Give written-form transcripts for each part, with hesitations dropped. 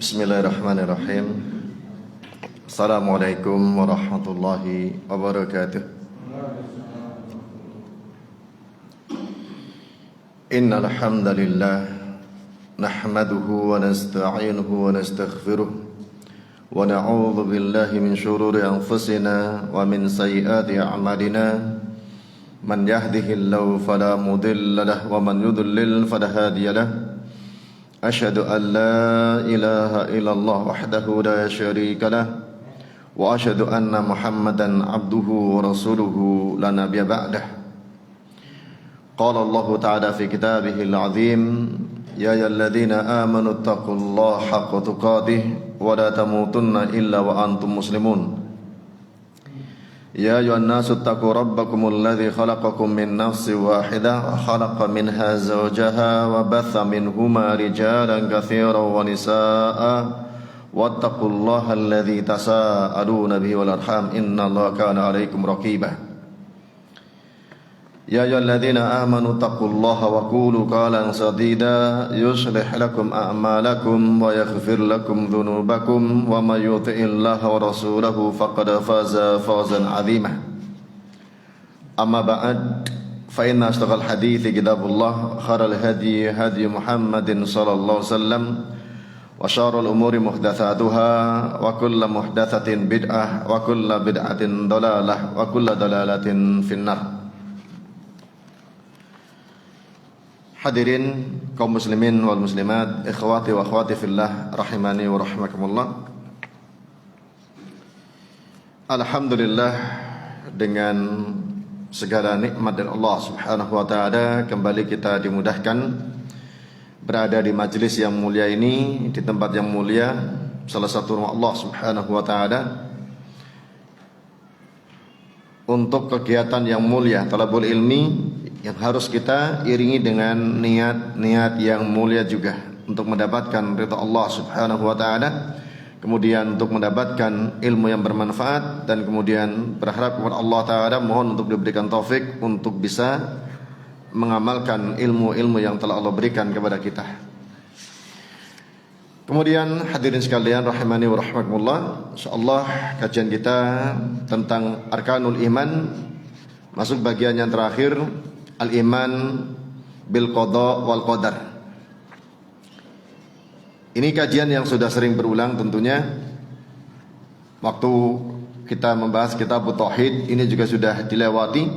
Bismillahirrahmanirrahim. Assalamualaikum warahmatullahi wabarakatuh. Innal hamdalillah nahmaduhu wa nasta'inuhu wa nastaghfiruh wa na'udzu billahi min shururi anfusina wa min sayyiati a'malina. Man yahdihillahu fala mudilla lahu wa man yudlil fala hadiya lahu. Asyhadu an la ilaha illallah wahdahu la syarika lah wa asyhadu anna Muhammadan abduhu wa rasuluhu la nabiyya ba'dah. Qala Allah ta'ala fi kitabihil azim, ya ayyuhalladzina amanu taqullaha haqqa tuqatih wa la tamutunna illa wa antum muslimun. Ya ayyuhan nasu taqu rabbakumul ladzi khalaqakum min nafsin wahidah wa khalaqa minha zawjaha wa batha minhuma rijalan katsiran wa nisaa'a wattaqullaha alladzi tasaaluna bihi wal arham innallaha kana 'alaikum raqiba. Ya ayyuhalladzina amanu taqullaha wa qulu qawlan sadida yuslih lakum a'malakum wa yaghfir lakum dhunubakum wa may yuti'illaha wa rasulahu faqad faza fawzan 'azima. Amma ba'd, fa inna asdaqal hadithi kitabullah, khairal hadi hadi Muhammadin sallallahu alaihi wasallam, wa syarrul umuri muhdatsatuha wa kullu muhdatsatin bid'ah wa kullu bid'atin dhalalah wa kullu dhalalatin finnar. Hadirin kaum muslimin wal muslimat, ikhwati wa akhwati fillah rahimani wa rahimakumullah. Alhamdulillah, dengan segala nikmat dari Allah Subhanahu wa taala kembali kita dimudahkan berada di majelis yang mulia ini, di tempat yang mulia, salah satu rumah Allah Subhanahu wa taala, untuk kegiatan yang mulia talabul ilmi yang harus kita iringi dengan niat-niat yang mulia juga untuk mendapatkan ridha Allah Subhanahu wa taala, kemudian untuk mendapatkan ilmu yang bermanfaat, dan kemudian berharap kepada Allah taala, mohon untuk diberikan taufik untuk bisa mengamalkan ilmu-ilmu yang telah Allah berikan kepada kita. Kemudian hadirin sekalian rahimani wa rahimakumullah, insyaallah kajian kita tentang arkanul iman masuk bagian yang terakhir, al-iman bil qada wal qadar. Ini kajian yang sudah sering berulang tentunya. Waktu kita membahas kitab tauhid ini juga sudah dilewati,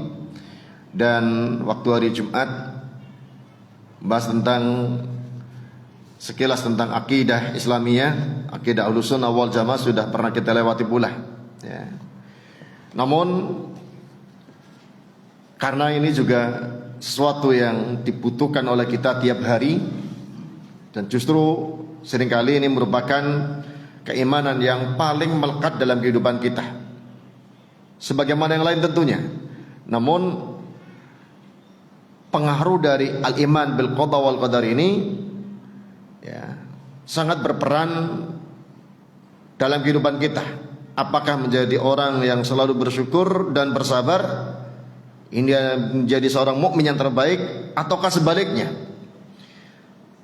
dan waktu hari Jumat bahas tentang sekilas tentang akidah Islamiyah, akidah Ahlussunnah wal Jamaah sudah pernah kita lewati pula ya. Namun karena ini juga sesuatu yang dibutuhkan oleh kita tiap hari, dan justru seringkali ini merupakan keimanan yang paling melekat dalam kehidupan kita, sebagaimana yang lain tentunya. Namun pengaruh dari al-iman bil qada wal qadar ini ya, sangat berperan dalam kehidupan kita. Apakah menjadi orang yang selalu bersyukur dan bersabar, ini menjadi seorang mukmin yang terbaik, ataukah sebaliknya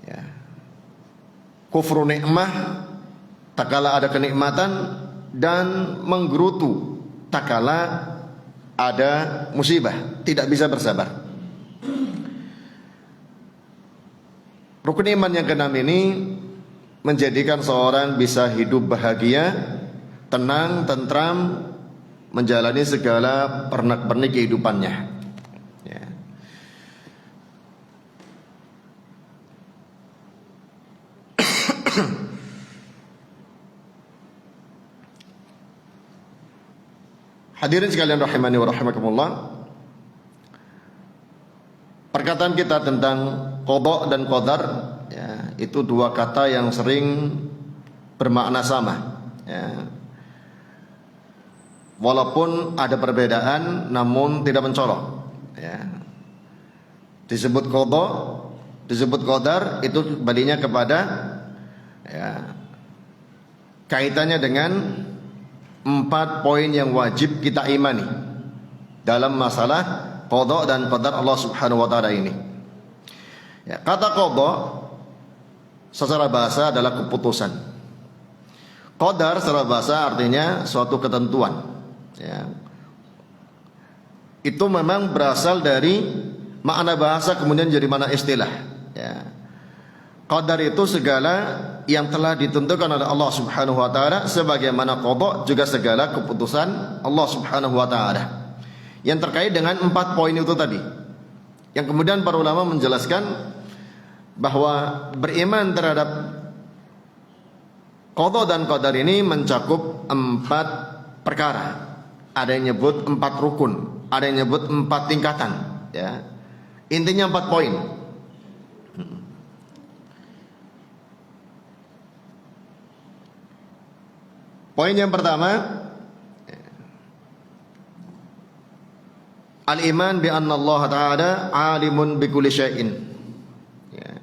ya, kufru nikmah tatkala ada kenikmatan dan menggerutu tatkala ada musibah, tidak bisa bersabar. Rukun iman yang keenam ini menjadikan seorang bisa hidup bahagia, tenang, tentram, menjalani segala pernak-pernik kehidupannya ya. Hadirin sekalian rahimani wa rahimakumullah, perkataan kita tentang qada dan qadar ya, itu dua kata yang sering bermakna sama ya. Walaupun ada perbedaan namun tidak mencolok ya. Disebut qada, disebut qadar, itu balinya kepada ya, kaitannya dengan 4 poin yang wajib kita imani dalam masalah qada dan qadar Allah Subhanahu wa taala ini. Ya, kata qada secara bahasa adalah keputusan. Qadar secara bahasa artinya suatu ketentuan. Ya. Itu memang berasal dari makna bahasa kemudian jadi makna istilah. Ya. Qadar itu segala yang telah ditentukan oleh Allah Subhanahu wa taala, sebagaimana qada juga segala keputusan Allah Subhanahu wa taala. Yang terkait dengan 4 poin itu tadi. Yang kemudian para ulama menjelaskan bahwa beriman terhadap qada dan qadar ini mencakup 4 perkara. Ada yang nyebut 4 rukun, ada yang nyebut 4 tingkatan, ya. Intinya 4 poin. Poin yang pertama, al-iman bi anna Allah Ta'ala alimun bi kulli syai'in. Ya.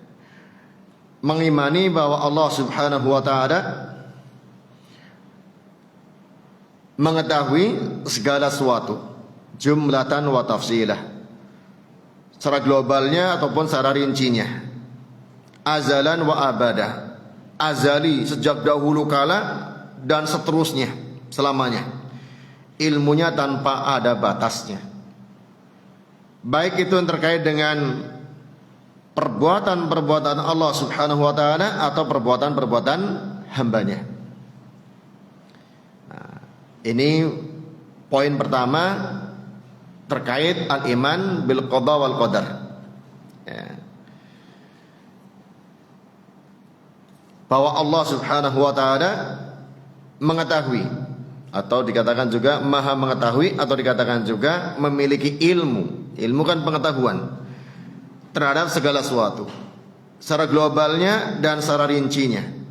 Mengimani bahwa Allah Subhanahu wa taala mengetahui segala sesuatu, jumlatan wa tafsilah, secara globalnya ataupun secara rincinya, azalan wa abadah, azali sejak dahulu kala dan seterusnya selamanya, ilmunya tanpa ada batasnya, baik itu yang terkait dengan perbuatan-perbuatan Allah Subhanahu wa taala atau perbuatan-perbuatan hambanya. Ini poin pertama terkait al-iman bil qada wal qadar. Ya. Bahwa Allah Subhanahu wa taala mengetahui, atau dikatakan juga maha mengetahui, atau dikatakan juga memiliki ilmu. Ilmu kan pengetahuan terhadap segala sesuatu, secara globalnya dan secara rincinya.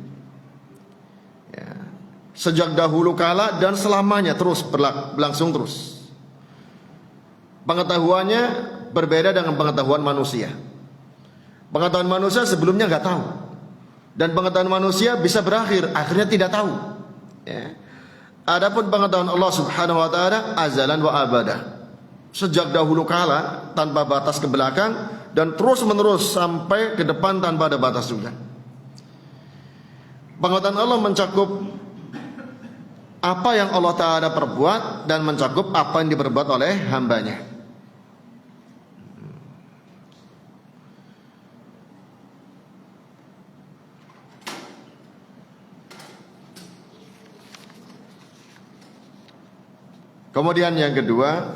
Sejak dahulu kala dan selamanya terus berlangsung terus. Pengetahuannya berbeda dengan pengetahuan manusia. Pengetahuan manusia sebelumnya nggak tahu, dan pengetahuan manusia bisa berakhir, akhirnya tidak tahu. Ya. Adapun pengetahuan Allah Subhanahu wa taala azalan wa abadah, sejak dahulu kala tanpa batas ke belakang dan terus menerus sampai ke depan tanpa ada batas juga. Pengetahuan Allah mencakup apa yang Allah Ta'ala perbuat dan mencakup apa yang diperbuat oleh hambanya. Kemudian yang kedua,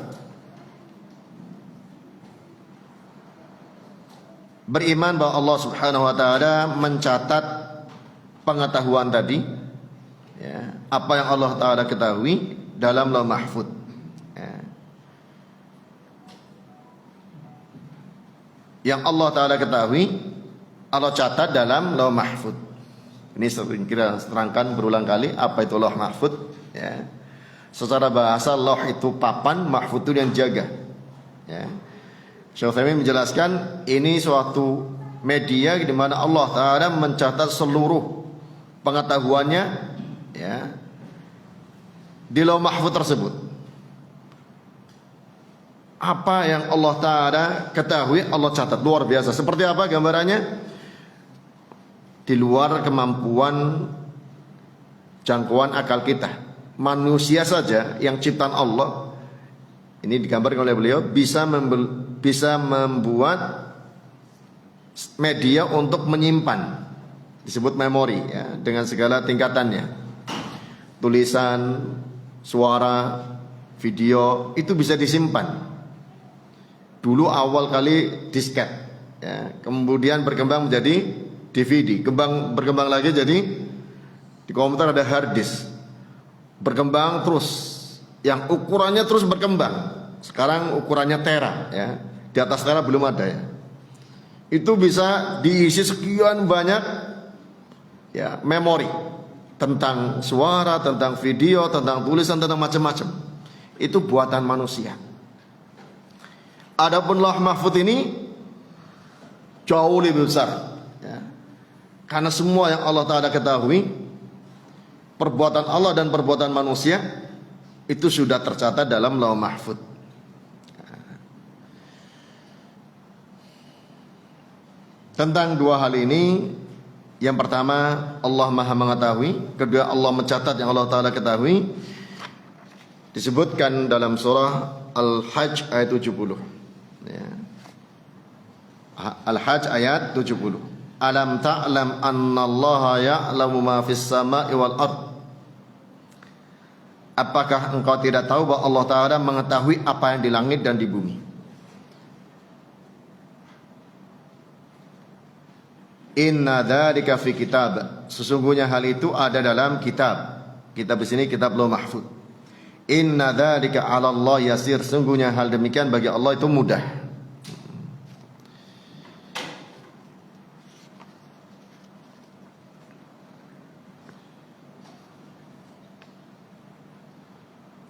beriman bahwa Allah Subhanahu wa taala mencatat pengetahuan tadi, ya, apa yang Allah Ta'ala ketahui dalam Lauh Mahfuz. Ya. Yang Allah Ta'ala ketahui, Allah catat dalam Lauh Mahfuz. Ini sering kita terangkan berulang kali apa itu Lauh Mahfuz. Ya. Secara bahasa Lauh itu papan, Mahfuz itu yang jaga. Ya. Syekh Utsaimin menjelaskan ini suatu media di mana Allah Ta'ala mencatat seluruh pengetahuannya, ya, di Lauh Mahfuz tersebut. Apa yang Allah Ta'ala ketahui, Allah catat. Luar biasa. Seperti apa gambarannya? Di luar kemampuan jangkauan akal kita. Manusia saja yang ciptaan Allah, ini digambarkan oleh beliau, bisa membuat media untuk menyimpan, disebut memori, ya, dengan segala tingkatannya. Tulisan, suara, video itu bisa disimpan. Dulu awal kali disket, ya, kemudian berkembang menjadi DVD, berkembang lagi jadi di komputer ada hard disk, berkembang terus, yang ukurannya terus berkembang. Sekarang ukurannya tera, ya, di atas tera belum ada, ya. Itu bisa diisi sekian banyak, ya, memori tentang suara, tentang video, tentang tulisan, tentang macam-macam. Itu buatan manusia. Adapun Lauh Mahfuz ini jauh lebih besar, ya. Karena semua yang Allah Ta'ala ketahui, perbuatan Allah dan perbuatan manusia itu sudah tercatat dalam Lauh Mahfuz. Tentang dua hal ini Yang pertama, Allah Maha mengetahui. Kedua, Allah mencatat yang Allah Ta'ala ketahui. Disebutkan dalam surah Al-Hajj ayat 70. Ya. Al-Hajj ayat 70. Alam ta'lam annallaha ya'lamu ma fis sama'i wal ard. Apakah engkau tidak tahu bahwa Allah Ta'ala mengetahui apa yang di langit dan di bumi? Inna dzalika fi kitab. Sesungguhnya hal itu ada dalam kitab. Kitab di sini kitab Lauh Mahfuz. Inna dzalika 'ala Allah yasir. Sesungguhnya hal demikian bagi Allah itu mudah.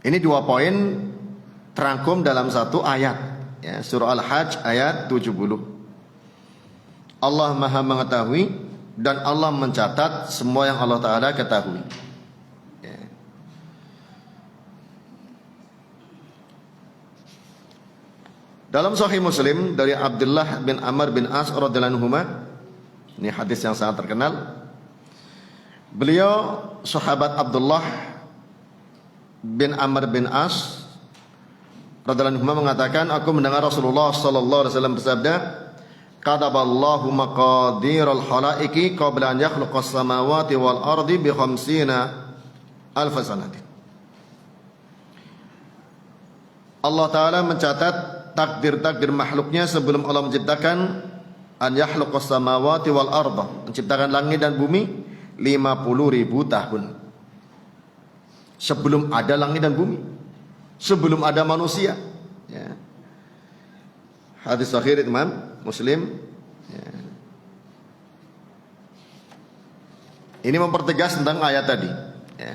Ini 2 poin terangkum dalam satu ayat, ya, surah Al-Hajj ayat 70. Allah Maha mengetahui dan Allah mencatat semua yang Allah Ta'ala ketahui. Ya. Dalam Sahih Muslim dari Abdullah bin Amr bin As radhiyallahu anhu, ini hadis yang sangat terkenal. Beliau sahabat Abdullah bin Amr bin As radhiyallahu anhu mengatakan, aku mendengar Rasulullah sallallahu alaihi wasallam bersabda, "Kataballahu maqadiral khalaiqi qabla an yakhluqas samawati wal ardi bi 50 alf sanatin." Allah Ta'ala mencatat takdir-takdir makhluknya sebelum Allah menciptakan an yakhluqas samawati wal arda, menciptakan langit dan bumi 50.000 tahun. Sebelum ada langit dan bumi, sebelum ada manusia, ya. Hadis sahih Imam Muslim, ya. Ini mempertegas tentang ayat tadi, ya.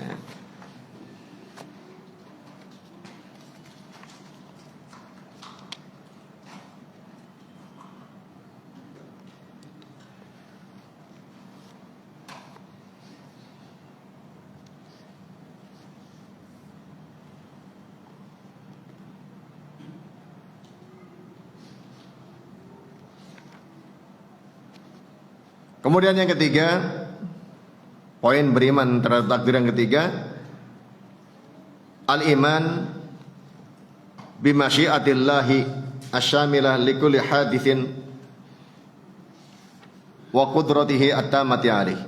Kemudian yang ketiga, poin beriman terhadap takdir yang ketiga, al-iman bimasyiatillahi asyamilah likulli hadithin wa qudratihi at-tamati alaih.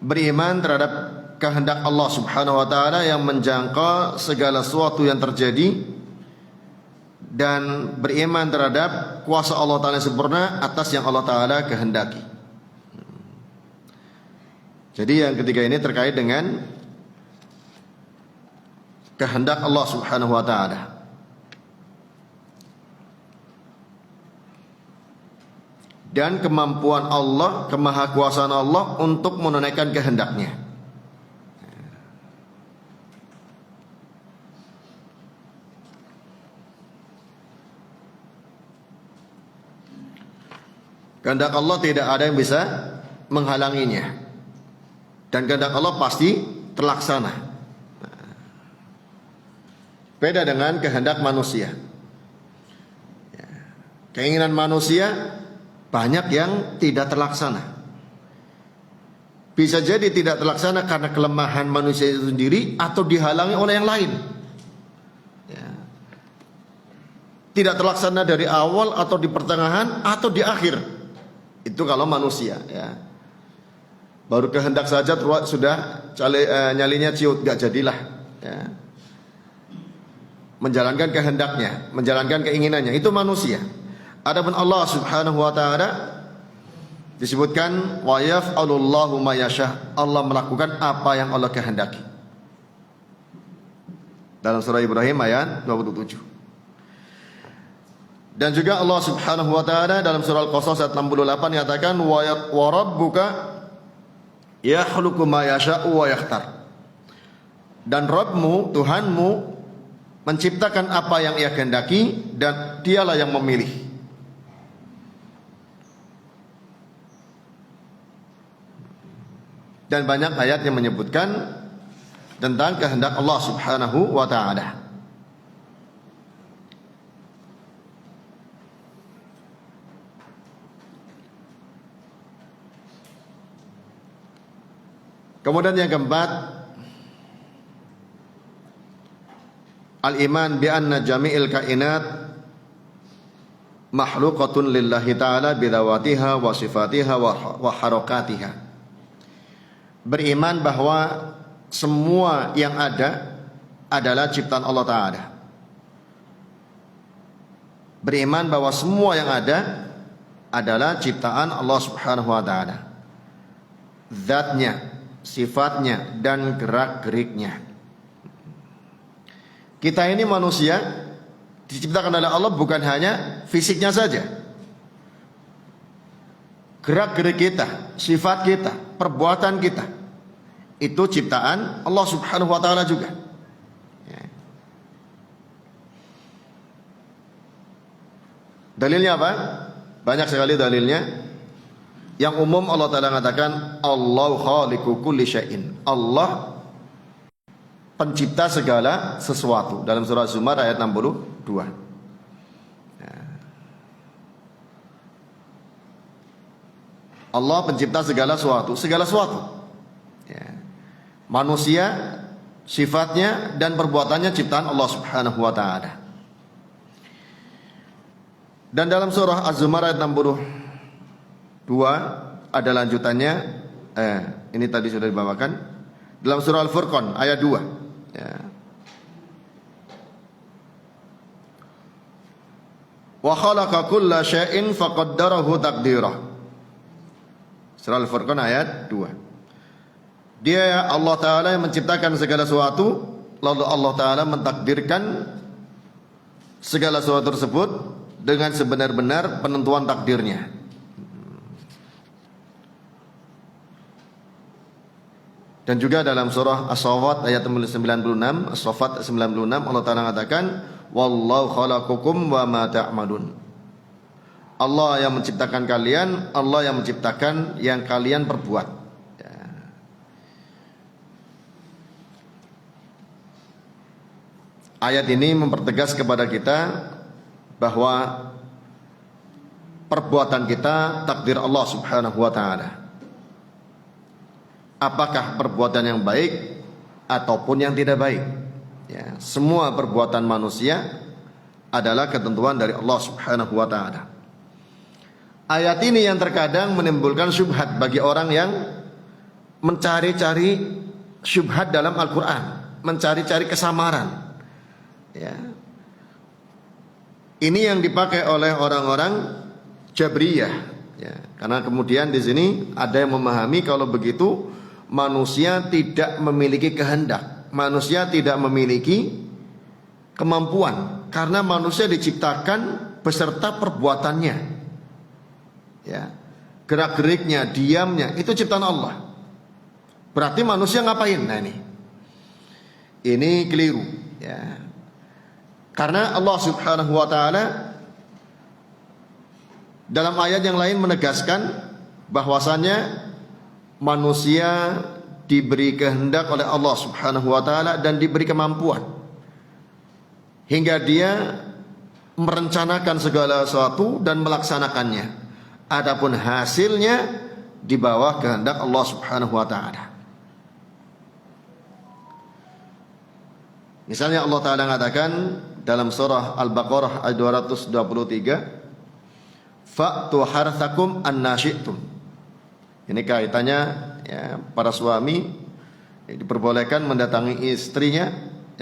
Beriman terhadap kehendak Allah Subhanahu wa Ta'ala yang menjangkau segala sesuatu yang terjadi, dan beriman terhadap kuasa Allah Ta'ala yang sempurna atas yang Allah Ta'ala kehendaki. Jadi yang ketiga ini terkait dengan kehendak Allah Subhanahu wa Ta'ala. Dan kemampuan Allah, kemahakuasaan Allah untuk menunaikan kehendaknya. Kehendak Allah tidak ada yang bisa menghalanginya, dan kehendak Allah pasti terlaksana. Beda dengan kehendak manusia. Keinginan manusia banyak yang tidak terlaksana. Bisa jadi tidak terlaksana karena kelemahan manusia itu sendiri atau dihalangi oleh yang lain. Tidak terlaksana dari awal atau di pertengahan atau di akhir. Itu kalau manusia, ya. Baru kehendak saja sudah nyalinya ciut, gak jadilah, ya. Menjalankan kehendaknya, menjalankan keinginannya, itu manusia. Adapun Allah Subhanahu wa Ta'ala disebutkan wa yaf'alullahu ma yasha'. Allah melakukan apa yang Allah kehendaki. Dalam surah Ibrahim ayat 27. Dan juga Allah Subhanahu wa Ta'ala dalam surah Al-Qasas ayat 68 nyatakan wa rabbuka yakhluqu ma yasha'u wa yakhtar. Dan Rabbmu, Tuhanmu, menciptakan apa yang Ia kehendaki dan Dialah yang memilih. Dan banyak ayat yang menyebutkan tentang kehendak Allah Subhanahu wa Ta'ala. Kemudian yang keempat, al-iman bi anna jami'il kainat makhluqatun lillahi ta'ala bidawatiha wa sifatiha wa harakatiha. Beriman bahwa semua yang ada adalah ciptaan Allah Ta'ala. Beriman bahwa semua yang ada adalah ciptaan Allah Subhanahu wa Ta'ala, zatnya, sifatnya, dan gerak-geriknya. Kita ini manusia diciptakan oleh Allah bukan hanya fisiknya saja. Gerak-gerik kita, sifat kita, perbuatan kita, itu ciptaan Allah Subhanahu wa Ta'ala juga. Dalilnya apa? Banyak sekali dalilnya. Yang umum Allah Ta'ala mengatakan Allahu khaliqu kulli syai'in. Allah pencipta segala sesuatu, dalam surah Zumar ayat 62. Allah pencipta segala sesuatu, segala sesuatu. Manusia, sifatnya dan perbuatannya ciptaan Allah Subhanahu wa Ta'ala. Dan dalam surah Az-Zumar ayat 62 ada lanjutannya. Ini tadi sudah dibawakan. Dalam surah Al-Furqan ayat 2. Wa khalaqa kulla syai'in faqaddarahu taqdirah. Surah Al-Furqan ayat 2. Dia Allah Ta'ala yang menciptakan segala sesuatu, lalu Allah Ta'ala mentakdirkan segala sesuatu tersebut dengan sebenar-benar penentuan takdirnya. Dan juga dalam surah As-Saffat ayat 96, As-Saffat 96 Allah Ta'ala mengatakan wallahu khalaqakum wa ma ta'malun. Allah yang menciptakan kalian, Allah yang menciptakan yang kalian perbuat. Ayat ini mempertegas kepada kita bahwa perbuatan kita takdir Allah Subhanahu wa Ta'ala. Apakah perbuatan yang baik ataupun yang tidak baik, semua perbuatan manusia adalah ketentuan dari Allah Subhanahu wa Ta'ala. Ayat ini yang terkadang menimbulkan syubhat bagi orang yang mencari-cari syubhat dalam Al-Quran, mencari-cari kesamaran. Ini yang dipakai oleh orang-orang Jabriyah, karena kemudian di sini ada yang memahami kalau begitu manusia tidak memiliki kehendak, manusia tidak memiliki kemampuan, karena manusia diciptakan beserta perbuatannya, gerak-geriknya, diamnya, itu ciptaan Allah. Berarti manusia ngapain? Nah ini keliru, karena Allah Subhanahu wa Ta'ala dalam ayat yang lain menegaskan bahwasannya manusia diberi kehendak oleh Allah Subhanahu wa Ta'ala dan diberi kemampuan hingga dia merencanakan segala sesuatu dan melaksanakannya. Adapun hasilnya di bawah kehendak Allah Subhanahu wa Ta'ala. Misalnya Allah Ta'ala mengatakan dalam surah Al-Baqarah ayat 223, fa'tu harthakum anna syi'tum. Ini kaitannya, para suami diperbolehkan mendatangi istrinya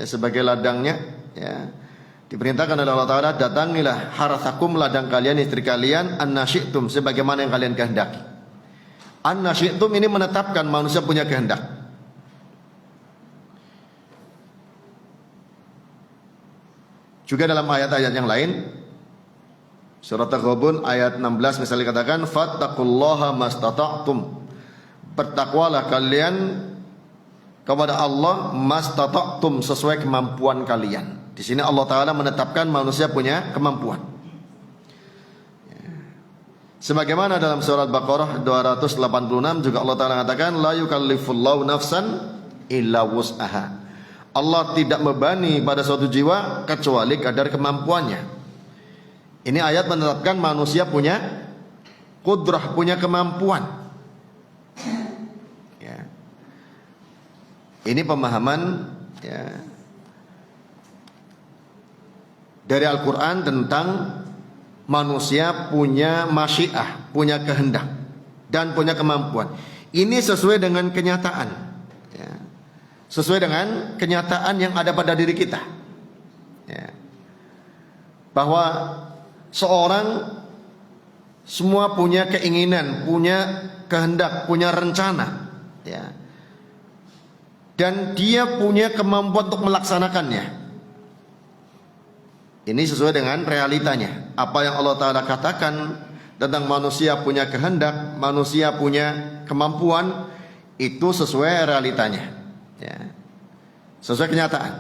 sebagai ladangnya. Diperintahkan oleh Allah Ta'ala, datangilah harthakum, ladang kalian, istri kalian, anna syi'tum, sebagaimana yang kalian kehendaki. Anna syi'tum ini menetapkan manusia punya kehendak. Juga dalam ayat-ayat yang lain, surat At-Taghabun ayat 16 misalnya katakan fattaqullaha mastata'tum, bertakwalah kalian kepada Allah mastata'tum, sesuai kemampuan kalian. Di sini Allah Ta'ala menetapkan manusia punya kemampuan. Sebagaimana dalam surat Baqarah 286 juga Allah Ta'ala mengatakan la yukallifullahu nafsan illa wus'aha. Allah tidak membebani pada suatu jiwa kecuali kadar kemampuannya. Ini ayat menetapkan manusia punya kudrah, punya kemampuan. Ini pemahaman ya, dari Al-Quran tentang manusia punya masyiah, punya kehendak dan punya kemampuan. Ini sesuai dengan kenyataan ya, sesuai dengan kenyataan yang ada pada diri kita ya, bahwa seorang semua punya keinginan, punya kehendak, punya rencana ya, dan dia punya kemampuan untuk melaksanakannya. Ini sesuai dengan realitanya. Apa yang Allah Ta'ala katakan tentang manusia punya kehendak, manusia punya kemampuan, itu sesuai realitanya ya, sesuai kenyataan.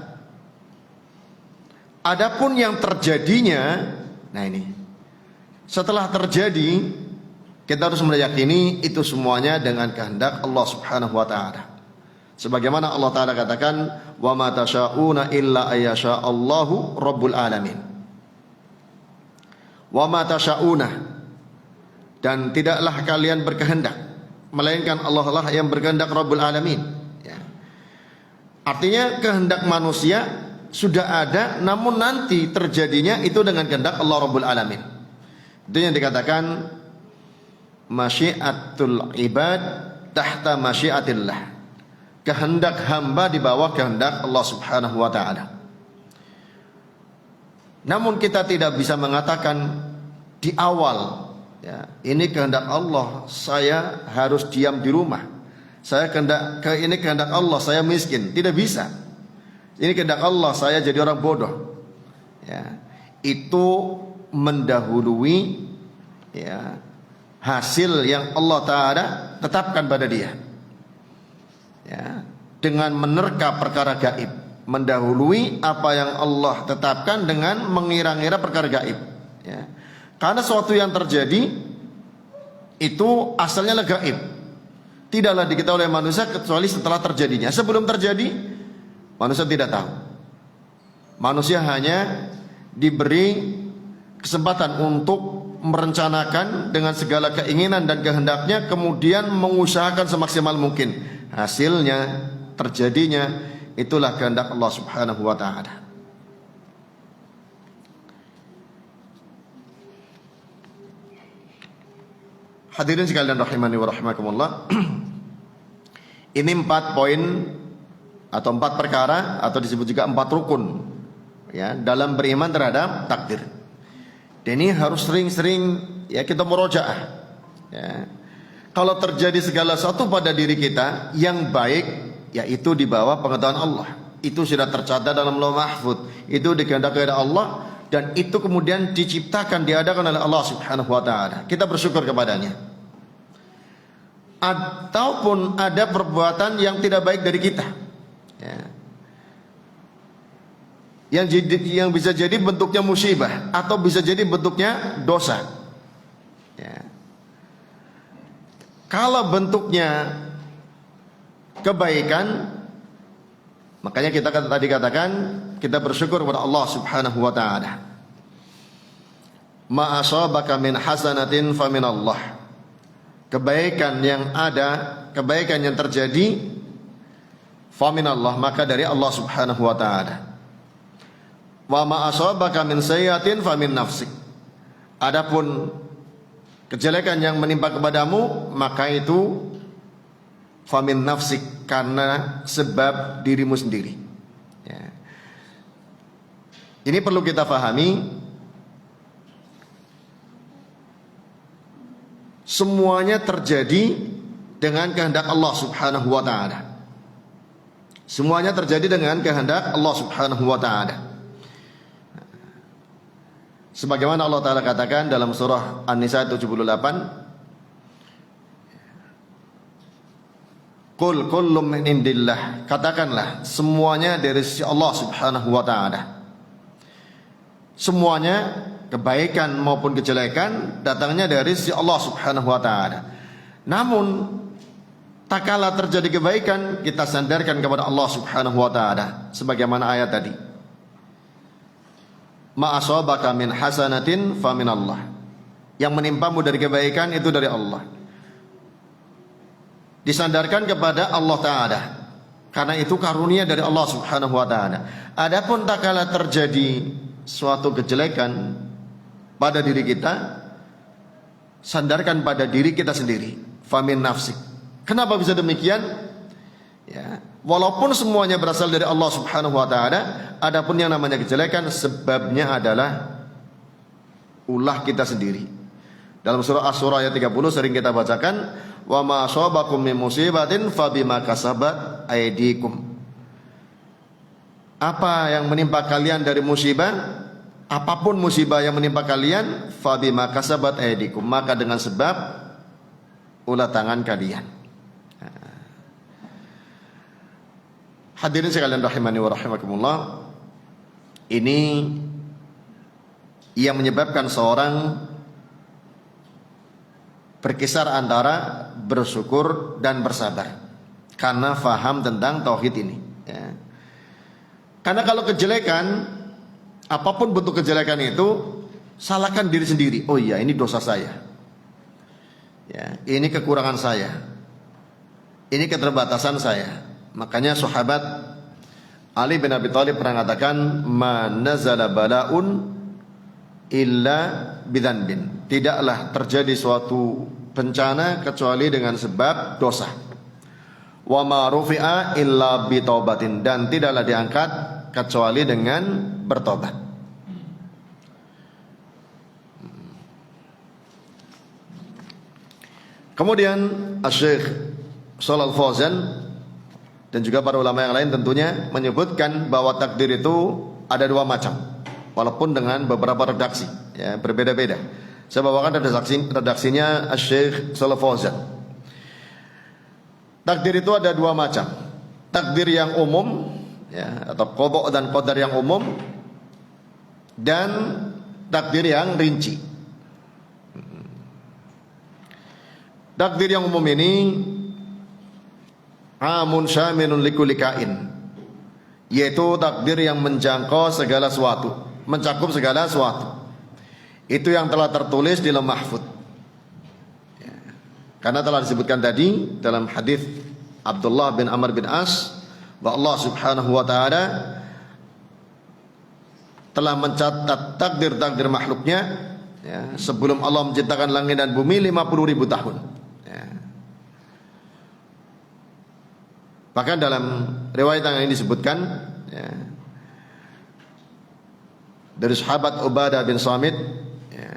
Adapun yang terjadinya, nah ini, setelah terjadi, kita harus meyakini itu semuanya dengan kehendak Allah Subhanahu wa Ta'ala. Sebagaimana Allah Ta'ala katakan, wa ma tasyauna illa ayyasha Allahu rabbul alamin. Wa ma tasyauna, dan tidaklah kalian berkehendak melainkan Allah lah yang berkehendak rabbul alamin ya. Artinya kehendak manusia sudah ada, namun nanti terjadinya itu dengan kehendak Allah rabbul alamin. Itu yang dikatakan masyiatul ibad tahta masyiatillah. Kehendak hamba di bawah kehendak Allah Subhanahu wa Ta'ala. Namun kita tidak bisa mengatakan di awal ya, ini kehendak Allah, saya harus diam di rumah. Ini kehendak Allah, saya miskin. Tidak bisa. Ini kehendak Allah, saya jadi orang bodoh ya. Itu mendahului ya, hasil yang Allah Ta'ala tetapkan pada dia ya, dengan menerka perkara gaib, mendahului apa yang Allah tetapkan dengan mengira-ngira perkara gaib ya. Karena sesuatu yang terjadi itu asalnya gaib, tidaklah diketahui oleh manusia kecuali setelah terjadinya. Sebelum terjadi manusia tidak tahu. Manusia hanya diberi kesempatan untuk merencanakan dengan segala keinginan dan kehendaknya, kemudian mengusahakan semaksimal mungkin. Hasilnya, terjadinya, itulah kehendak Allah Subhanahu wa Ta'ala. Hadirin sekalian rahimani wa rahimakumullah. Ini 4 poin atau 4 perkara, atau disebut juga 4 rukun ya, dalam beriman terhadap takdir. Dan ini harus sering-sering ya kita murojaah ya. Kalau terjadi segala sesuatu pada diri kita yang baik, yaitu di bawah pengetahuan Allah, itu sudah tercatat dalam Lauh Mahfuz, itu dikehendaki oleh Allah, dan itu kemudian diciptakan, diadakan oleh Allah Subhanahu wa Ta'ala. Kita bersyukur kepadanya. Ataupun ada perbuatan yang tidak baik dari kita ya, yang bisa jadi bentuknya musibah atau bisa jadi bentuknya dosa ya. Kalau bentuknya kebaikan, makanya kita tadi katakan kita bersyukur kepada Allah Subhanahu wa Ta'ala. Ma asabaka min hasanatin fa min Allah. Kebaikan yang ada, kebaikan yang terjadi, fa min Allah, maka dari Allah Subhanahu wa Ta'ala. Wa ma asabaka min sayyi'atin fa min nafsik. Adapun kejelekan yang menimpa kepadamu, maka itu famin nafsik, karena sebab dirimu sendiri ya. Ini perlu kita pahami. Semuanya terjadi dengan kehendak Allah Subhanahu wa Ta'ala. Semuanya terjadi dengan kehendak Allah Subhanahu wa Ta'ala. Sebagaimana Allah Ta'ala katakan dalam surah An-Nisa 78, Qul kullum min indillah, katakanlah semuanya dari sisi Allah Subhanahu wa Ta'ala. Semuanya, kebaikan maupun kejelekan, datangnya dari sisi Allah Subhanahu wa Ta'ala. Namun tak kala terjadi kebaikan, kita sandarkan kepada Allah Subhanahu wa Ta'ala, sebagaimana ayat tadi, ma asabaka min hasanatin fa min Allah. Yang menimpamu dari kebaikan itu dari Allah. Disandarkan kepada Allah Ta'ala. Karena itu karunia dari Allah Subhanahu wa taala. Adapun tak kala terjadi suatu kejelekan pada diri kita, sandarkan pada diri kita sendiri. Famin nafsik. Kenapa bisa demikian? Ya, walaupun semuanya berasal dari Allah Subhanahu wa taala, adapun yang namanya kejelekan sebabnya adalah ulah kita sendiri. Dalam surah Asy-Syura ayat 30 sering kita bacakan, wa ma asabakum min musibatin fabima kasabat aydikum. Apa yang menimpa kalian dari musibah, apapun musibah yang menimpa kalian, fabima kasabat aydikum, maka dengan sebab ulah tangan kalian. Hadirin sekalian rahimani wa rahimakumullah, ini yang menyebabkan seorang berkisar antara bersyukur dan bersabar karena faham tentang tauhid ini, ya. Karena kalau kejelekan, apapun bentuk kejelekan itu, salahkan diri sendiri. Oh iya, ini dosa saya, ya, ini kekurangan saya, ini keterbatasan saya. Makanya sahabat Ali bin Abi Thalib pernah mengatakan, ma nazala balaun illa bidzanbin. Tidaklah terjadi suatu bencana kecuali dengan sebab dosa. Wa ma rufi'a illa bitaubatin, dan tidaklah diangkat kecuali dengan bertobat. Kemudian Asy-Syaikh Shalal Fauzan dan juga para ulama yang lain tentunya menyebutkan bahwa takdir itu ada dua macam, walaupun dengan beberapa redaksi, ya, berbeda-beda. Saya bawakan redaksinya Asy-Syaikh Shalal Fauzan. Takdir itu ada dua macam. Takdir yang umum, ya, atau qada dan qadar yang umum, dan takdir yang rinci. Takdir yang umum ini amun syamilun likulli kain, yaitu takdir yang menjangkau segala sesuatu, mencakup segala sesuatu. Itu yang telah tertulis di Lauh Mahfuz, ya. Karena telah disebutkan tadi dalam hadis Abdullah bin Amr bin As bahwa Allah Subhanahu wa taala telah mencatat takdir-takdir makhluknya, ya, sebelum Allah menciptakan langit dan bumi 50.000 tahun. Bahkan dalam riwayat yang ini disebutkan, ya, dari sahabat Ubadah bin Samit, ya,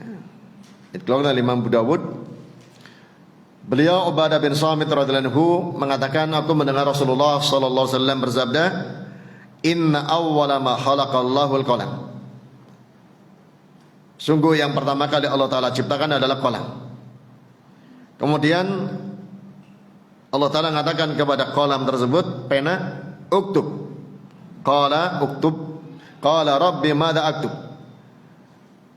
dikeluarkan oleh Imam Abu Dawud. Beliau Ubadah bin Samit radhiyallahu anhu mengatakan, aku mendengar Rasulullah sallallahu alaihi wasallam bersabda, inna awwala ma khalaqallahu al-qalam. Sungguh yang pertama kali Allah Ta'ala ciptakan adalah qalam. Kemudian Allah Ta'ala mengatakan kepada qalam tersebut, pena, uktub. Qala uktub. Qala rabbi madza aktub.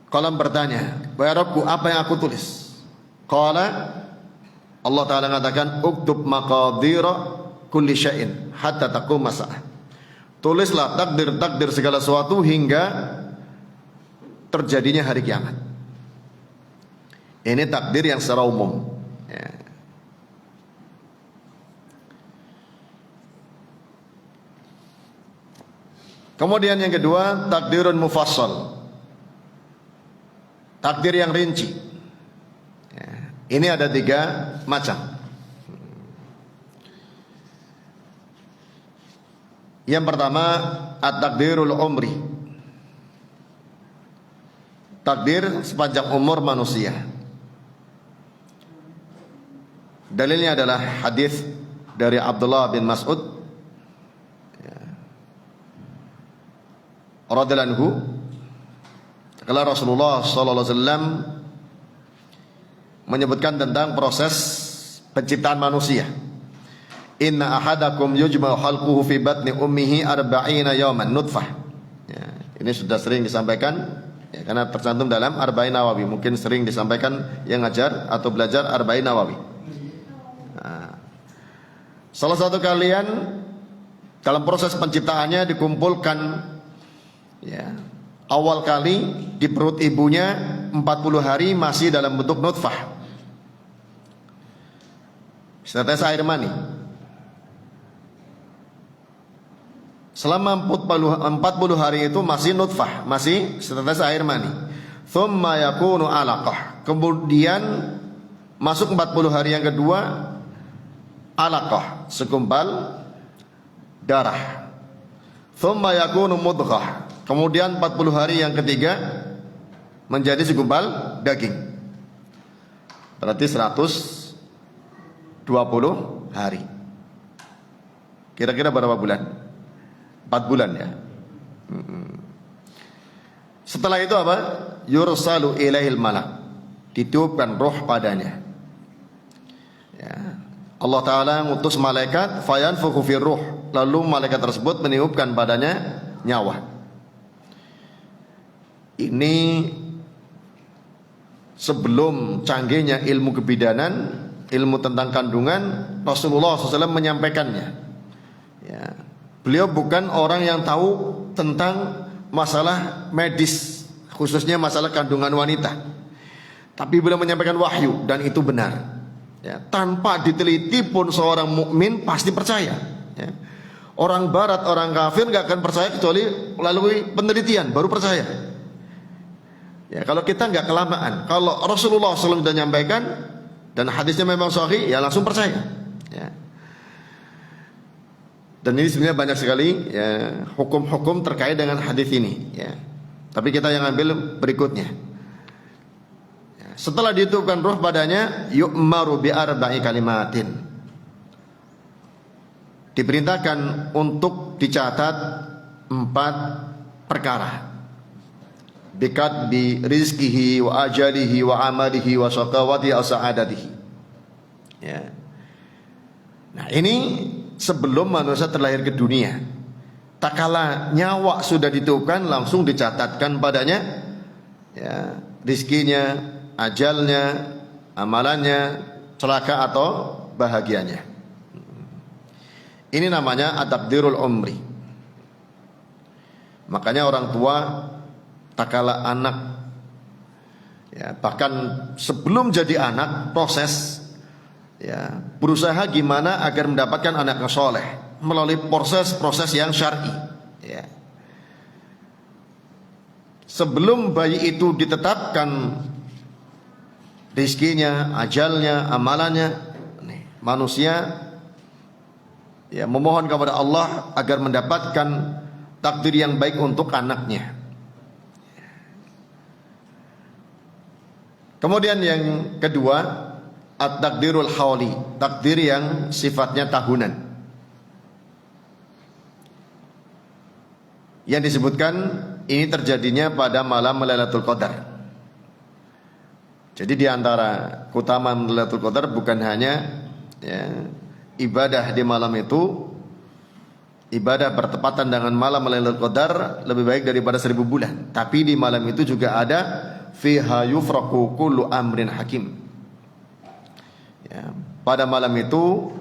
Qalam bertanya, wahai Rabbku, apa yang aku tulis? Qala, Allah Ta'ala mengatakan, uktub maqadira kulli syai'in hatta taqum as-sa'ah. Tulislah takdir-takdir segala sesuatu hingga terjadinya hari kiamat. Ini takdir yang secara umum, ya. Kemudian yang kedua, takdirun mufassal, takdir yang rinci, ya. Ini ada 3 macam. Yang pertama, at-takdirul umri, takdir sepanjang umur manusia. Dalilnya adalah hadis dari Abdullah bin Mas'ud radhiyallahu anhu, kala Rasulullah sallallahu alaihi wasallam menyebutkan tentang proses penciptaan manusia. Inna ahadakum yujma'u khalquhu fi batni ummihi 40 yawman nutfah. Ya, ini sudah sering disampaikan, ya, karena tercantum dalam Arba'in Nawawi. Mungkin sering disampaikan yang ngajar atau belajar Arba'in Nawawi. Nah, salah satu kalian dalam proses penciptaannya dikumpulkan, ya, awal kali di perut ibunya 40 hari masih dalam bentuk nutfah, setetes air mani. Selama 40 hari itu masih nutfah, masih setetes air mani. Thumma yakunu alaqah. Kemudian masuk 40 hari yang kedua, alaqah, segumpal darah. Thumma yakunu mudghah. Kemudian 40 hari yang ketiga menjadi segumpal daging. Berarti 120 hari. Kira-kira berapa bulan? 4 bulan ya. Setelah itu apa? Yursalu ilaihil malak. Ditiupkan roh padanya. Ya. Allah Ta'ala ngutus malaikat, fayanfukhu fir ruh. Lalu malaikat tersebut meniupkan padanya nyawa. Ini sebelum canggihnya ilmu kebidanan, ilmu tentang kandungan, Rasulullah SAW menyampaikannya. Ya. Beliau bukan orang yang tahu tentang masalah medis, khususnya masalah kandungan wanita. Tapi beliau menyampaikan wahyu dan itu benar. Ya, tanpa diteliti pun seorang mukmin pasti percaya. Ya. Orang barat, orang kafir nggak akan percaya kecuali melalui penelitian baru percaya. Ya, kalau kita nggak kelamaan, kalau Rasulullah SAW sudah menyampaikan dan hadisnya memang sahih, ya langsung percaya. Ya. Dan ini sebenarnya banyak sekali ya, hukum-hukum terkait dengan hadis ini. Ya. Tapi kita yang ambil berikutnya. Ya. Setelah ditiupkan ruh padanya, yu'maru bi arba'i kalimatin. Diperintahkan untuk dicatat 4 perkara. Bikat bi rizkihi wa ajalihi wa amalihi wa syaqawati wa sa'adatihi. Ya. Nah ini sebelum manusia terlahir ke dunia. Tak kala nyawa sudah ditiupkan, langsung dicatatkan padanya ya, rizkinya, ajalnya, amalannya, celaka atau bahagianya. Ini namanya at-taqdirul umri. Makanya orang tua tak kala anak ya, bahkan sebelum jadi anak proses ya, berusaha gimana agar mendapatkan anak yang soleh melalui proses-proses yang syar'i. Ya. Sebelum bayi itu ditetapkan rizkinya, ajalnya, amalannya, manusia ya, memohon kepada Allah agar mendapatkan takdir yang baik untuk anaknya. Kemudian yang kedua, at-takdirul hauli, takdir yang sifatnya tahunan. Yang disebutkan ini terjadinya pada malam Lailatul Qadar. Jadi di antara keutamaan Lailatul Qadar bukan hanya ya, ibadah di malam itu, ibadah bertepatan dengan malam Lailatul Qadar lebih baik daripada 1000 bulan. Tapi di malam itu juga ada fiha yufraqu kullu amrin hakim. Ya, pada malam itu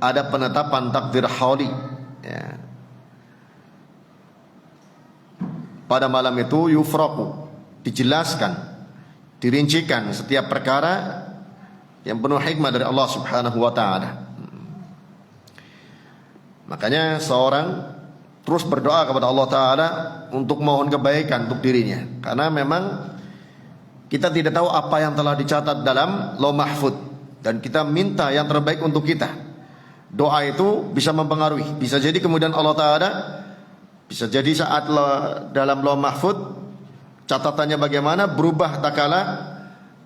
ada penetapan takdir hauli. Ya. Pada malam itu yufraqu, dijelaskan, dirincikan setiap perkara yang penuh hikmah dari Allah Subhanahu wa taala. Makanya seorang terus berdoa kepada Allah Ta'ala untuk mohon kebaikan untuk dirinya. Karena memang kita tidak tahu apa yang telah dicatat dalam Lauh Mahfuz. Dan kita minta yang terbaik untuk kita. Doa itu bisa mempengaruhi. Bisa jadi kemudian Allah Ta'ala, bisa jadi saat dalam Lauh Mahfuz catatannya bagaimana, berubah tak kala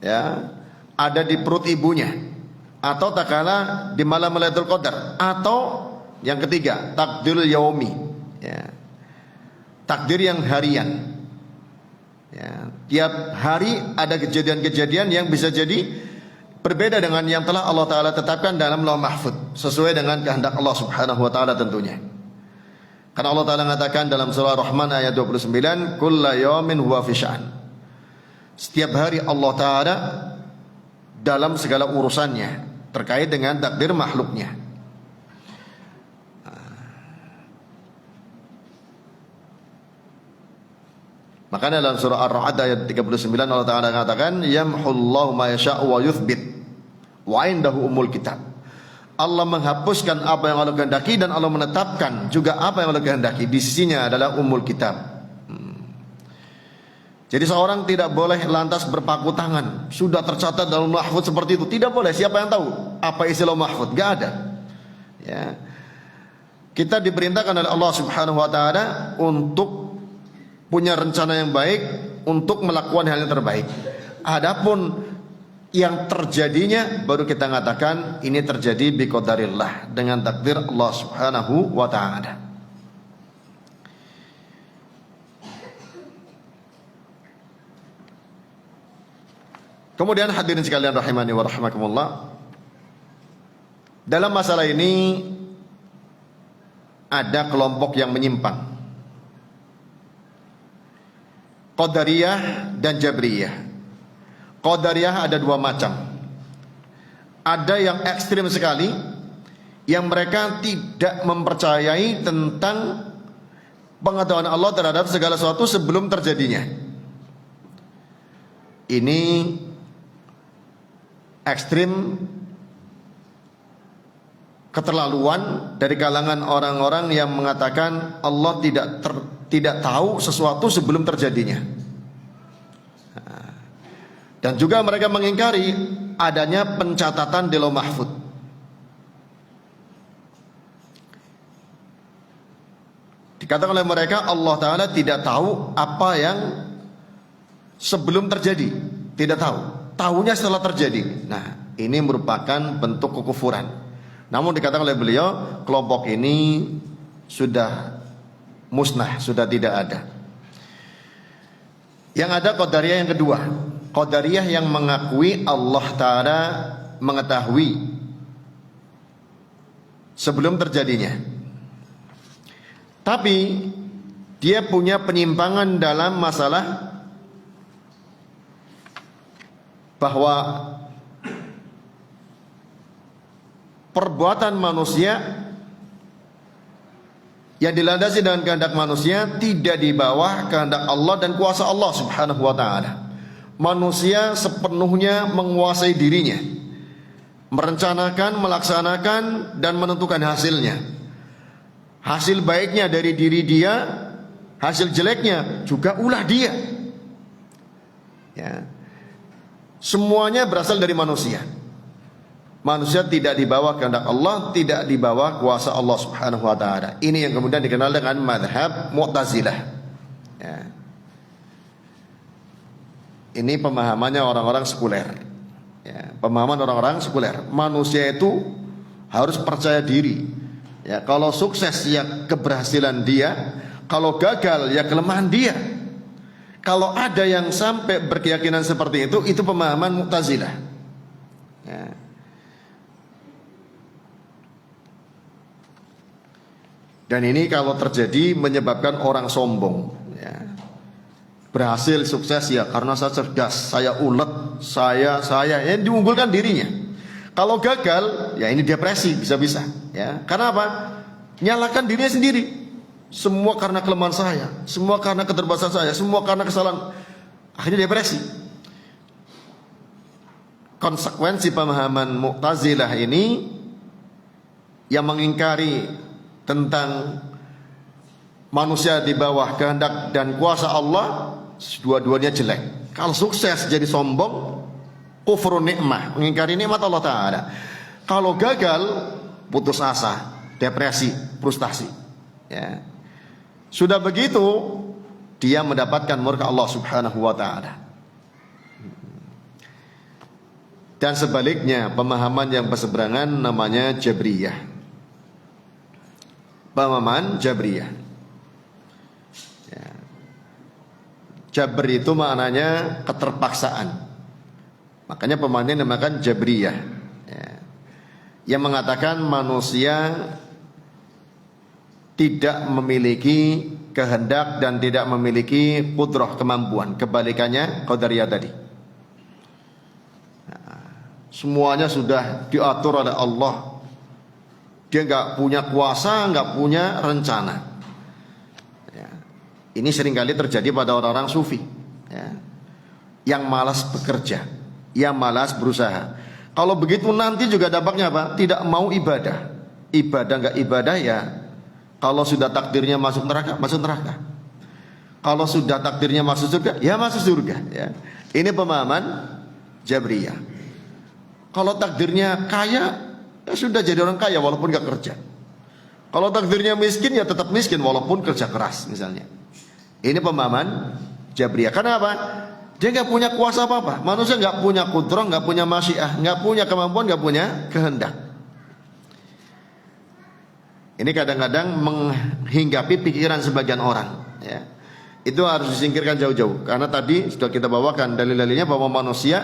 ya, ada di perut ibunya, atau tak kala di malam Lailatul Qadar, atau yang ketiga, takdir yaumi, ya, takdir yang harian. Ya, tiap hari ada kejadian-kejadian yang bisa jadi berbeda dengan yang telah Allah Ta'ala tetapkan dalam Lauh Mahfuz, sesuai dengan kehendak Allah Subhanahu wa Ta'ala tentunya. Karena Allah Ta'ala mengatakan dalam surah Rahman ayat 29, kulla yawmin huwa fi sya'an. Setiap hari Allah Ta'ala dalam segala urusannya terkait dengan takdir makhluknya. Makanya dalam surah Ar-Ra'd ayat 39 Allah Ta'ala mengatakan yamhullahu ma yasha'u wa yuthbit wa indahu umul kitab. Allah menghapuskan apa yang Allah kehendaki dan Allah menetapkan juga apa yang Allah kehendaki. Di sisinya adalah Ummul Kitab. Jadi seorang tidak boleh lantas berpaku tangan. Sudah tercatat dalam mahfud seperti itu. Tidak boleh. Siapa yang tahu apa isi lauh mahfud? Gak ada. Ya. Kita diperintahkan oleh Allah Subhanahu wa taala untuk punya rencana yang baik, untuk melakukan hal yang terbaik. Adapun yang terjadinya baru kita mengatakan ini terjadi biqadarillah, dengan takdir Allah Subhanahu wa taala. Kemudian hadirin sekalian rahimani wa rahimakumullah, dalam masalah ini ada kelompok yang menyimpang, Qadariyah dan Jabriyah. Qadariyah ada dua macam. Ada yang ekstrim sekali, yang mereka tidak mempercayai tentang pengetahuan Allah terhadap segala sesuatu sebelum terjadinya. Ini ekstrim keterlaluan dari kalangan orang-orang yang mengatakan Allah tidak tahu sesuatu sebelum terjadinya. Dan juga mereka mengingkari adanya pencatatan di lauh mahfud. Dikatakan oleh mereka Allah Ta'ala tidak tahu apa yang sebelum terjadi. Tidak tahu, tahunya setelah terjadi. Nah, ini merupakan bentuk kekufuran. Namun dikatakan oleh beliau, kelompok ini sudah musnah, sudah tidak ada. Yang ada Qadariyah yang kedua, Qadariyah yang mengakui Allah Ta'ala mengetahui sebelum terjadinya, tapi dia punya penyimpangan dalam masalah bahwa perbuatan manusia yang dilandasi dengan kehendak manusia tidak di bawah kehendak Allah dan kuasa Allah Subhanahu wa taala. Manusia sepenuhnya menguasai dirinya, merencanakan, melaksanakan dan menentukan hasilnya. Hasil baiknya dari diri dia, hasil jeleknya juga ulah dia. Ya. Semuanya berasal dari manusia. Manusia tidak di bawah kehendak Allah, tidak di bawah kuasa Allah Subhanahu wa taala. Ini yang kemudian dikenal dengan mazhab Mu'tazilah. Ya. Ini pemahamannya orang-orang sekuler. Ya, pemahaman orang-orang sekuler. Manusia itu harus percaya diri. Ya, kalau sukses ya keberhasilan dia, kalau gagal ya kelemahan dia. Kalau ada yang sampai berkeyakinan seperti itu pemahaman Mu'tazilah. Ya. Dan ini kalau terjadi menyebabkan orang sombong. Ya. Berhasil sukses ya karena saya cerdas, saya ulet, saya yang diunggulkan dirinya. Kalau gagal ya ini depresi bisa-bisa. Ya. Karena apa? Nyalakan dirinya sendiri. Semua karena kelemahan saya, semua karena keterbatasan saya, semua karena kesalahan. Akhirnya depresi. Konsekuensi pemahaman Mu'tazilah ini yang mengingkari tentang manusia di bawah kehendak dan kuasa Allah, dua-duanya jelek. Kalau sukses jadi sombong, kufrun nikmah, mengingkari nikmat Allah Ta'ala. Kalau gagal, putus asa, depresi, frustasi. Ya. Sudah begitu dia mendapatkan murka Allah Subhanahu wa taala. Dan sebaliknya pemahaman yang berseberangan namanya Jabriyah. Pemahaman Jabriyah. Ya. Jabr itu maknanya keterpaksaan. Makanya pemahaman ini dinamakan Jabriyah. Ya. Yang mengatakan manusia tidak memiliki kehendak dan tidak memiliki qudrah, kemampuan. Kebalikannya Qadariyah tadi. Semuanya sudah diatur oleh Allah. Dia nggak punya kuasa, nggak punya rencana. Ya. Ini seringkali terjadi pada orang-orang sufi. Ya. Yang malas bekerja, yang malas berusaha. Kalau begitu nanti juga dampaknya apa? Tidak mau ibadah. Ibadah nggak ibadah ya. Kalau sudah takdirnya masuk neraka, masuk neraka. Kalau sudah takdirnya masuk surga, ya masuk surga. Ya. Ini pemahaman Jabriyah. Kalau takdirnya kaya, ya sudah jadi orang kaya walaupun nggak kerja. Kalau takdirnya miskin, ya tetap miskin walaupun kerja keras misalnya. Ini pemahaman Jabriyah. Karena apa? Dia nggak punya kuasa apa-apa. Manusia nggak punya kudrah, nggak punya masyiah, nggak punya kemampuan, nggak punya kehendak. Ini kadang-kadang menghinggapi pikiran sebagian orang. Ya. Itu harus disingkirkan jauh-jauh. Karena tadi sudah kita bawakan dalil-dalilnya bahwa manusia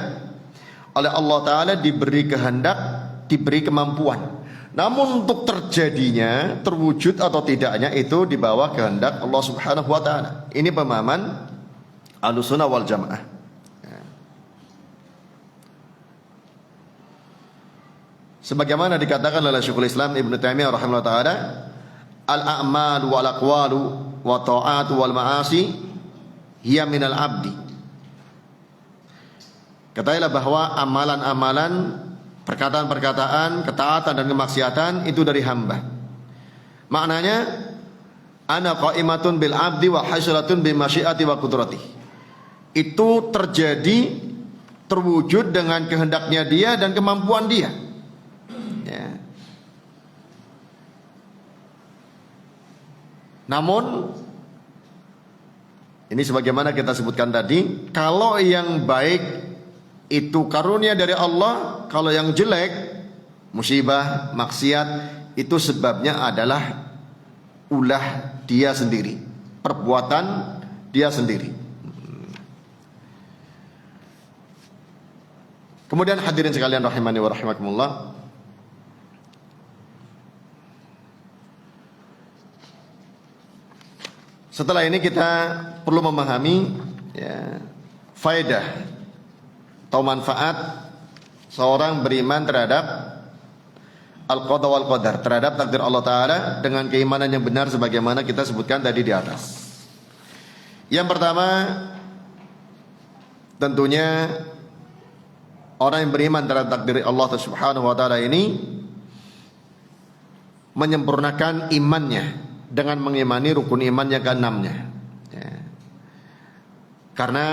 oleh Allah Ta'ala diberi kehendak, diberi kemampuan. Namun untuk terjadinya, terwujud atau tidaknya itu di bawah kehendak Allah Subhanahu Wa Ta'ala. Ini pemahaman Ahlussunnah wal Jamaah. Sebagaimana dikatakan oleh Syekhul Islam Ibnu Taimiyah rahimahullah taala, al-a'malu wal aqwalu wa ta'atu wal ma'asi hiya minal abdi. Katakanlah bahwa amalan-amalan, perkataan-perkataan, ketaatan dan kemaksiatan itu dari hamba. Maknanya ana qa'imatun bil abdi wa hasyalatun bi masyiati wa qudrati. Itu terjadi, terwujud dengan kehendaknya dia dan kemampuan dia. Ya. Namun ini sebagaimana kita sebutkan tadi, kalau yang baik itu karunia dari Allah, kalau yang jelek, musibah, maksiat, itu sebabnya adalah ulah dia sendiri, perbuatan dia sendiri. Kemudian hadirin sekalian rahimani wa rahimakumullah, setelah ini kita perlu memahami ya, faedah atau manfaat seorang beriman terhadap al-qada wal qadar, terhadap takdir Allah Ta'ala dengan keimanan yang benar sebagaimana kita sebutkan tadi di atas. Yang pertama, tentunya orang yang beriman terhadap takdir Allah Subhanahu Wa Ta'ala ini menyempurnakan imannya dengan mengimani rukun iman yang keenamnya. Ya. Karena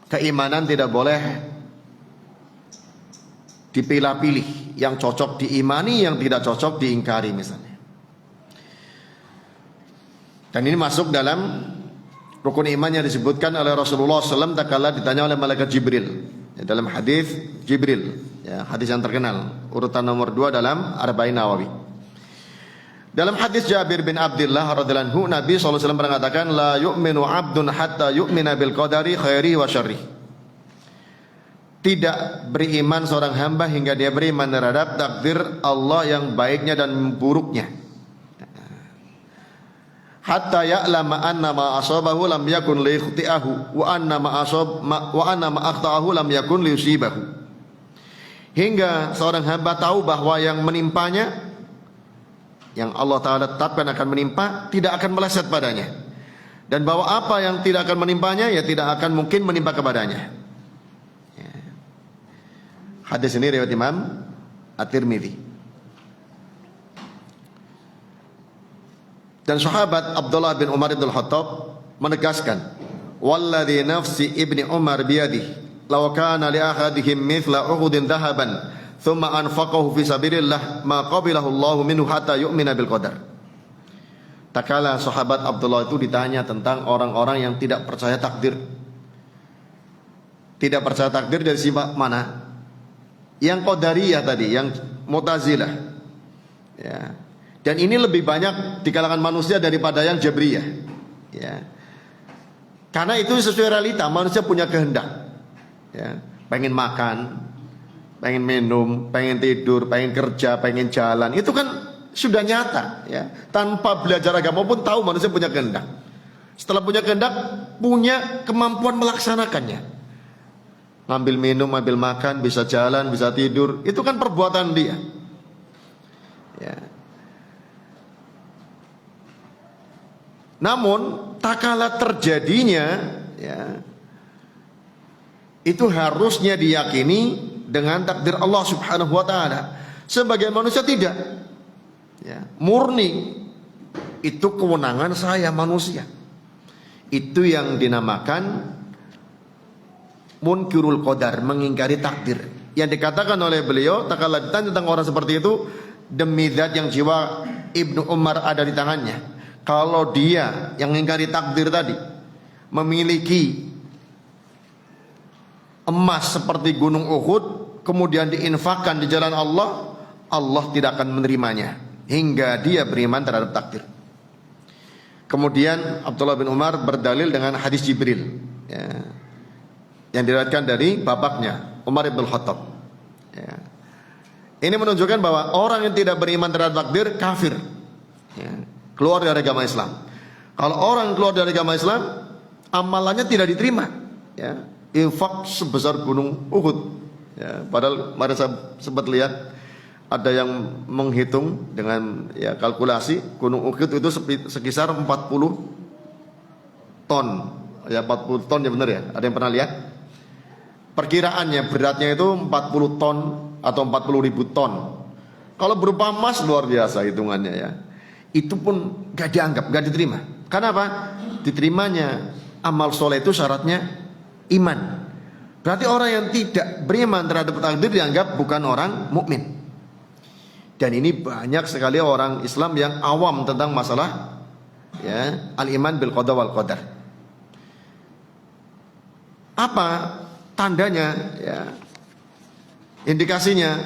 keimanan tidak boleh dipilah-pilih, yang cocok diimani, yang tidak cocok diingkari misalnya. Dan ini masuk dalam rukun iman yang disebutkan oleh Rasulullah SAW tatkala ditanya oleh malaikat Jibril ya, dalam hadis Jibril ya, hadis yang terkenal urutan nomor 2 dalam Arba'in Nawawi. Dalam hadis Jabir bin Abdullah radhiyallahu anhu, Nabi SAW pernah mengatakan, la yu'minu 'abdun hatta yu'mina bil qadari khairi wa syarri. Tidak beriman seorang hamba hingga dia beriman terhadap takdir Allah yang baiknya dan buruknya. Hatta ya'lama anna ma asabahu lam yakun li khuti'ahu wa anna ma akhta'ahu lam yakun li yusibahu. Hingga seorang hamba tahu bahwa yang menimpanya, yang Allah Ta'ala tetapkan akan menimpa, tidak akan meleset padanya, dan bahwa apa yang tidak akan menimpanya, ya tidak akan mungkin menimpa kepadanya. Ya. Hadis ini riwayat Imam At-Tirmidzi. Dan sahabat Abdullah bin Umar bin Khattab menegaskan, walladzi nafsi ibni Umar biyadihi law kana li ahadihim mithla uhudin dhahaban thumma anfaqahu fi sabilillah ma qabilahu Allahu minhu hatta yu'mina bil qadar. Tatkala sahabat Abdullah itu ditanya tentang orang-orang yang tidak percaya takdir. Tidak percaya takdir dari sifat mana? Yang qadariyah tadi, yang Mu'tazilah. Ya. Dan ini lebih banyak di kalangan manusia daripada yang Jabriyah. Ya. Karena itu sesuai realita, manusia punya kehendak. Ya. Pengen makan, pengen minum, pengen tidur, pengen kerja, pengen jalan. Itu kan sudah nyata ya. Tanpa belajar agama pun tahu manusia punya kehendak. Setelah punya kehendak, punya kemampuan melaksanakannya. Ngambil minum, ambil makan, bisa jalan, bisa tidur. Itu kan perbuatan dia. Ya. Namun tak kala terjadinya ya, itu harusnya diyakini dengan takdir Allah Subhanahu wa taala. Sebagai manusia tidak. Ya, murni itu kewenangan saya manusia. Itu yang dinamakan munkirul qadar, mengingkari takdir. Yang dikatakan oleh beliau, tak kala ditanya tentang orang seperti itu, demi zat yang jiwa Ibnu Umar ada di tangannya, kalau dia yang mengingkari takdir tadi memiliki emas seperti gunung Uhud, kemudian diinfakkan di jalan Allah, Allah tidak akan menerimanya hingga dia beriman terhadap takdir. Kemudian Abdullah bin Umar berdalil dengan hadis Jibril, ya, yang diriwayatkan dari bapaknya Umar bin Khattab. Ya. Ini menunjukkan bahwa orang yang tidak beriman terhadap takdir kafir, ya, keluar dari agama Islam. Kalau orang keluar dari agama Islam, amalannya tidak diterima. Ya. Infak sebesar gunung Uhud. Ya, padahal kemarin saya sempat lihat ada yang menghitung dengan ya kalkulasi gunung Uhud itu sekitar 40 ton. Ya 40 ton ya benar ya. Ada yang pernah lihat? Perkiraannya beratnya itu 40 ton atau 40.000 ton. Kalau berupa emas luar biasa hitungannya ya. Itu pun gak dianggap, gak diterima. Karena apa? Diterimanya amal soleh itu syaratnya iman. Berarti orang yang tidak beriman terhadap takdir dianggap bukan orang mukmin. Dan ini banyak sekali orang Islam yang awam tentang masalah ya, al-iman bil qada wal qadar. Apa tandanya ya? Indikasinya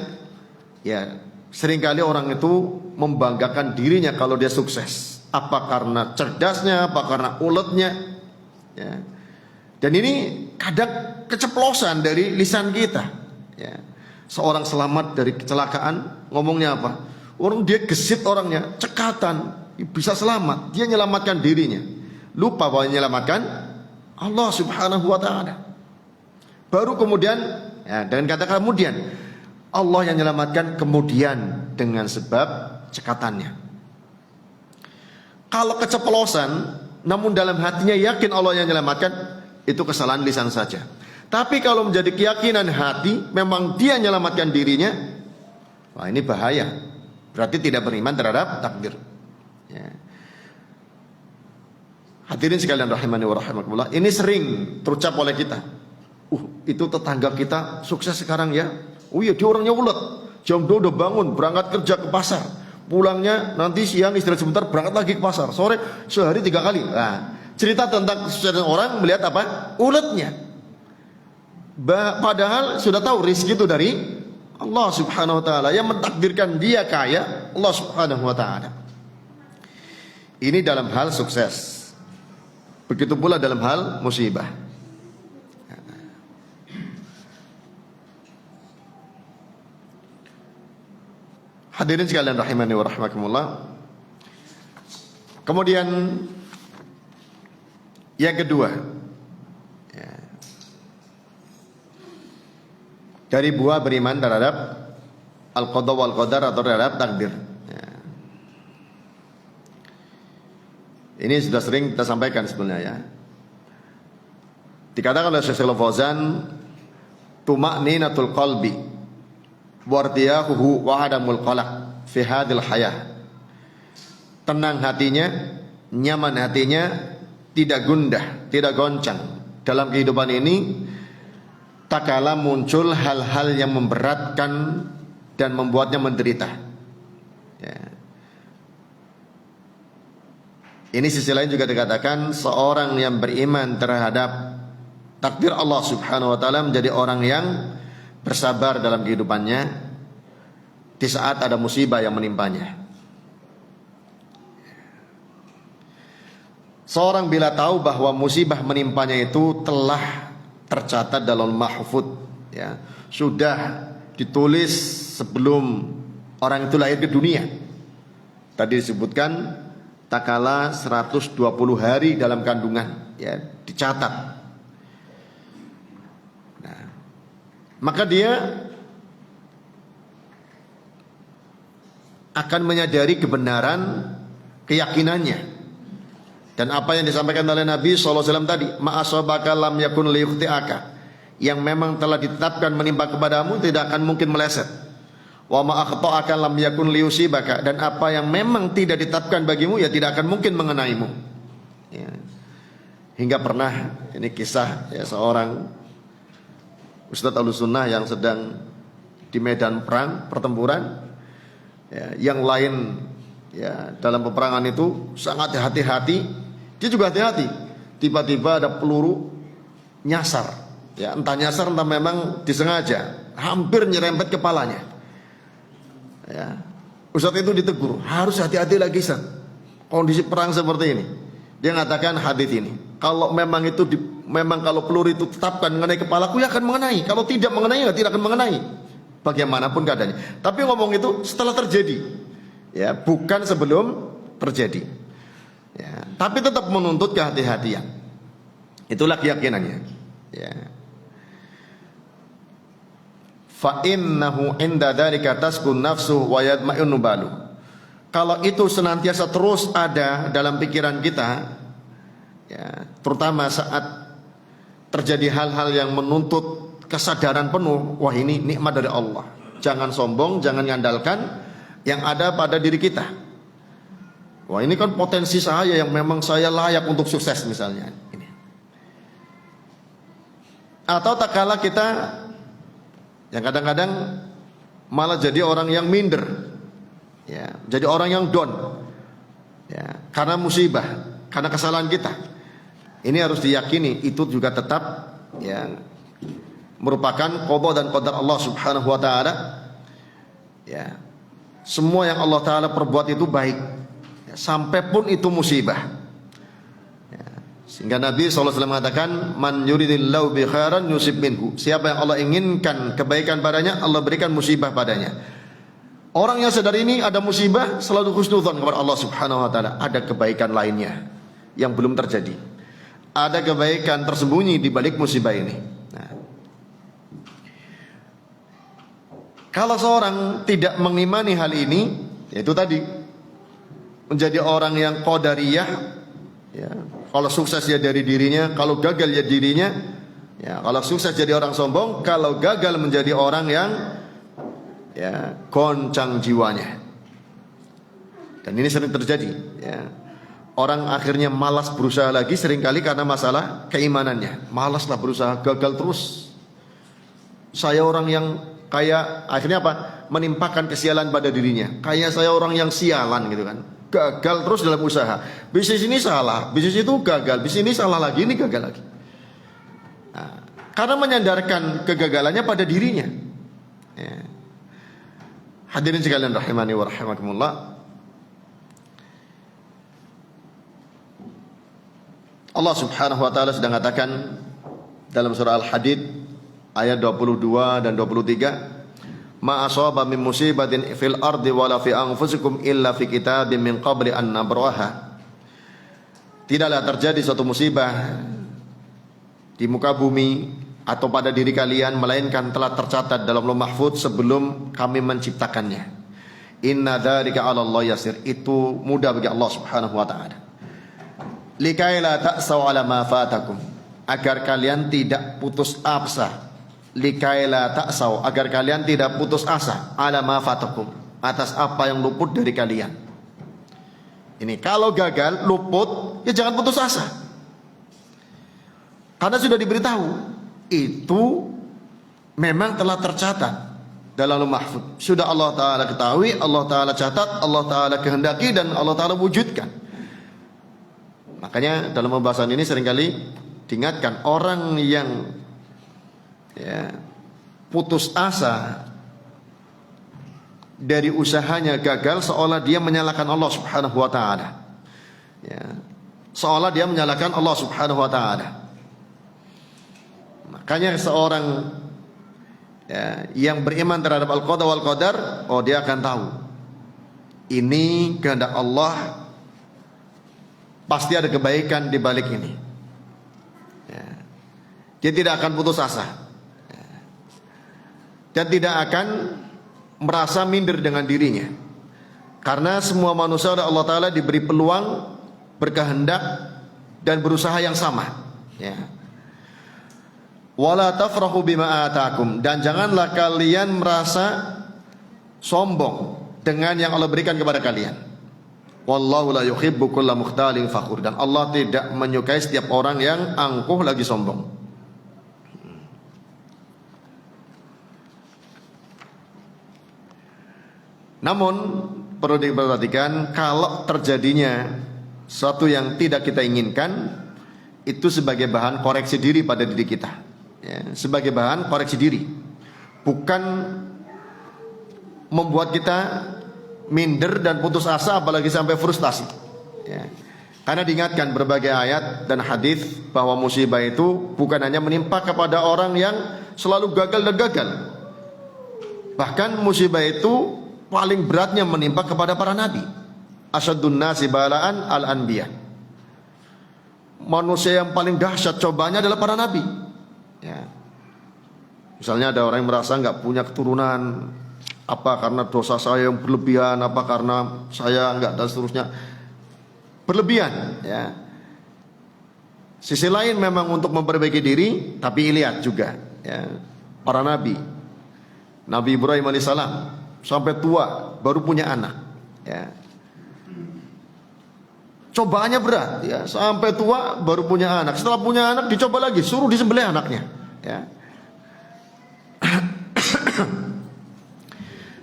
ya, seringkali orang itu membanggakan dirinya kalau dia sukses. Apa karena cerdasnya, apa karena uletnya ya. Dan ini kadang keceplosan dari lisan kita ya. Seorang selamat dari kecelakaan, ngomongnya apa? Orang dia gesit orangnya, cekatan, bisa selamat, dia menyelamatkan dirinya. Lupa bahwa menyelamatkan Allah Subhanahu wa taala. Baru kemudian ya, dengan kata kemudian Allah yang menyelamatkan kemudian dengan sebab cekatannya. Kalau keceplosan namun dalam hatinya yakin Allah yang menyelamatkan, itu kesalahan lisan saja. Tapi kalau menjadi keyakinan hati, memang dia menyelamatkan dirinya, wah ini bahaya. Berarti tidak beriman terhadap takdir ya. Hadirin sekalian rahimani wa rahimakumullah, ini sering terucap oleh kita. Itu tetangga kita sukses sekarang ya. Oh iya, dia orangnya ulet, jam 2 udah bangun, berangkat kerja ke pasar, pulangnya nanti siang istirahat sebentar, berangkat lagi ke pasar, sore sehari 3 kali. Nah, cerita tentang kesuksesan orang melihat apa? Uletnya. Padahal sudah tahu rezeki itu dari Allah Subhanahu wa taala, yang mentakdirkan dia kaya Allah Subhanahu wa taala. Ini dalam hal sukses. Begitu pula dalam hal musibah. Hadirin sekalian rahimani wa rahimakumullah. Kemudian yang kedua ya, dari buah beriman terhadap al-qada wal qadar atau terhadap takdir ya. Ini sudah sering kita sampaikan sebenarnya ya. Dikatakan oleh Syekh Al-Fauzan, tuma'ninatul qalbi wartiyahuhu wa adamul qalaq fi hadil hayah. Tenang hatinya, nyaman hatinya, tidak gundah, tidak goncang dalam kehidupan ini tak kala muncul hal-hal yang memberatkan dan membuatnya menderita ya. Ini sisi lain juga dikatakan seorang yang beriman terhadap takdir Allah Subhanahu wa taala menjadi orang yang bersabar dalam kehidupannya di saat ada musibah yang menimpanya. Seorang bila tahu bahwa musibah menimpanya itu telah tercatat dalam mahfud ya, sudah ditulis sebelum orang itu lahir ke dunia. Tadi disebutkan tak kala 120 hari dalam kandungan ya, dicatat. Maka dia akan menyadari kebenaran keyakinannya dan apa yang disampaikan oleh Nabi SAW tadi, ma'asabaka lam yakun liyukhti'aka, yang memang telah ditetapkan menimpa kepadamu tidak akan mungkin meleset. Wa ma akhta'aka lam yakun liyusibaka, dan apa yang memang tidak ditetapkan bagimu ya tidak akan mungkin mengenaimu. Ya. Hingga pernah, ini kisah ya, seorang Ustadz Ahlussunnah yang sedang di medan perang, pertempuran ya, yang lain ya dalam peperangan itu sangat hati-hati, dia juga hati-hati. Tiba-tiba ada peluru nyasar, ya entah nyasar entah memang disengaja, hampir nyerempet kepalanya. Ya, Ustadz itu ditegur, harus hati-hati lagi Ustadz, kondisi perang seperti ini. Dia mengatakan hadis ini, kalau memang itu memang kalau peluru itu tetapkan mengenai kepalaku ya akan mengenai, kalau tidak mengenai ya tidak akan mengenai, bagaimanapun keadaannya. Tapi ngomong itu setelah terjadi, ya bukan sebelum terjadi. Ya, tapi tetap menuntut kehati-hatian. Itulah keyakinannya. Ya. Fa innahu inda dzalika taskun nafsu wa yadma'innu balu. Kalau itu senantiasa terus ada dalam pikiran kita, ya, terutama saat terjadi hal-hal yang menuntut kesadaran penuh, wah ini nikmat dari Allah. Jangan sombong, jangan ngandalkan yang ada pada diri kita. Wah ini kan potensi saya yang memang saya layak untuk sukses misalnya. Ini. Atau tak kalah kita yang kadang-kadang malah jadi orang yang minder, ya, jadi orang yang down, ya, karena musibah, karena kesalahan kita. Ini harus diyakini itu juga tetap ya merupakan qada dan qadar Allah Subhanahu wa taala. Ya. Semua yang Allah taala perbuat itu baik, ya, sampai pun itu musibah. Ya. Sehingga Nabi SAW mengatakan, man yuridillahu bi khairan yusib minhu. Siapa yang Allah inginkan kebaikan padanya, Allah berikan musibah padanya. Orang yang sadar ini ada musibah selalu husnudzon kepada Allah Subhanahu wa taala, ada kebaikan lainnya yang belum terjadi. Ada kebaikan tersembunyi di balik musibah ini. Nah, kalau seorang tidak mengimani hal ini, yaitu tadi menjadi orang yang qadariyah, ya, kalau sukses ya dari dirinya, kalau gagal ya dirinya, ya, kalau sukses jadi orang sombong, kalau gagal menjadi orang yang ya goncang jiwanya. Dan ini sering terjadi, ya. Orang akhirnya malas berusaha lagi seringkali karena masalah keimanannya. Malaslah berusaha, gagal terus. Saya orang yang kayak akhirnya apa? Menimpakan kesialan pada dirinya. Kayak saya orang yang sialan gitu kan. Gagal terus dalam usaha. Bisnis ini salah, bisnis itu gagal, bisnis ini salah lagi, ini gagal lagi. Nah, karena menyandarkan kegagalannya pada dirinya. Ya. Hadirin sekalian rahimani wa rahimakumullah. Allah Subhanahu wa taala sedang katakan dalam surah Al-Hadid ayat 22 dan 23, ma asaba min musibatin fil ardi wala fi anfusikum illa fi kitabim min qabli an nabraha. Tidaklah terjadi suatu musibah di muka bumi atau pada diri kalian melainkan telah tercatat dalam Lauh Mahfuz sebelum kami menciptakannya. Inna dzalika 'ala Allah yasir. Itu mudah bagi Allah Subhanahu wa taala. Likaila ta'saw 'ala ma fatakum, agar kalian tidak putus asa. Likaila ta'saw, agar kalian tidak putus asa 'ala ma fatakum, atas apa yang luput dari kalian. Ini kalau gagal, luput, ya jangan putus asa. Karena sudah diberitahu, itu memang telah tercatat dalam Lauh Mahfuz. Sudah Allah taala ketahui, Allah taala catat, Allah taala kehendaki, dan Allah taala wujudkan. Makanya dalam pembahasan ini seringkali diingatkan orang yang ya, putus asa dari usahanya gagal, seolah dia menyalahkan Allah Subhanahu wa taala. Ya, seolah dia menyalahkan Allah Subhanahu wa taala. Makanya seorang ya, yang beriman terhadap al-qada wal qadar, oh dia akan tahu ini kehendak Allah, pasti ada kebaikan di balik ini. Ya. Dia tidak akan putus asa, ya, dan tidak akan merasa minder dengan dirinya. Karena semua manusia oleh Allah Ta'ala diberi peluang, berkehendak, dan berusaha yang sama. Ya. Wala tafrahu bima atakum, dan janganlah kalian merasa sombong dengan yang Allah berikan kepada kalian. Wallahu la yuhibbu kulla mukhtalin fakhur, dan Allah tidak menyukai setiap orang yang angkuh lagi sombong. Namun perlu diperhatikan, kalau terjadinya sesuatu yang tidak kita inginkan, itu sebagai bahan koreksi diri pada diri kita, ya, sebagai bahan koreksi diri, bukan membuat kita minder dan putus asa, apalagi sampai frustasi, ya. Karena diingatkan berbagai ayat dan hadis bahwa musibah itu bukan hanya menimpa kepada orang yang selalu gagal dan gagal. Bahkan musibah itu paling beratnya menimpa kepada para nabi. Asyadun nasi balaan al-anbiya. Manusia yang paling dahsyat cobaannya adalah para nabi, ya. Misalnya ada orang yang merasa nggak punya keturunan, apa karena dosa saya yang berlebihan, apa karena saya enggak, dan seterusnya, berlebihan, ya. Sisi lain memang untuk memperbaiki diri, tapi lihat juga, ya, para nabi. Nabi Ibrahim alaihissalam sampai tua baru punya anak, ya. Cobaannya berat, ya, sampai tua baru punya anak. Setelah punya anak dicoba lagi, suruh disembelih anaknya, ya.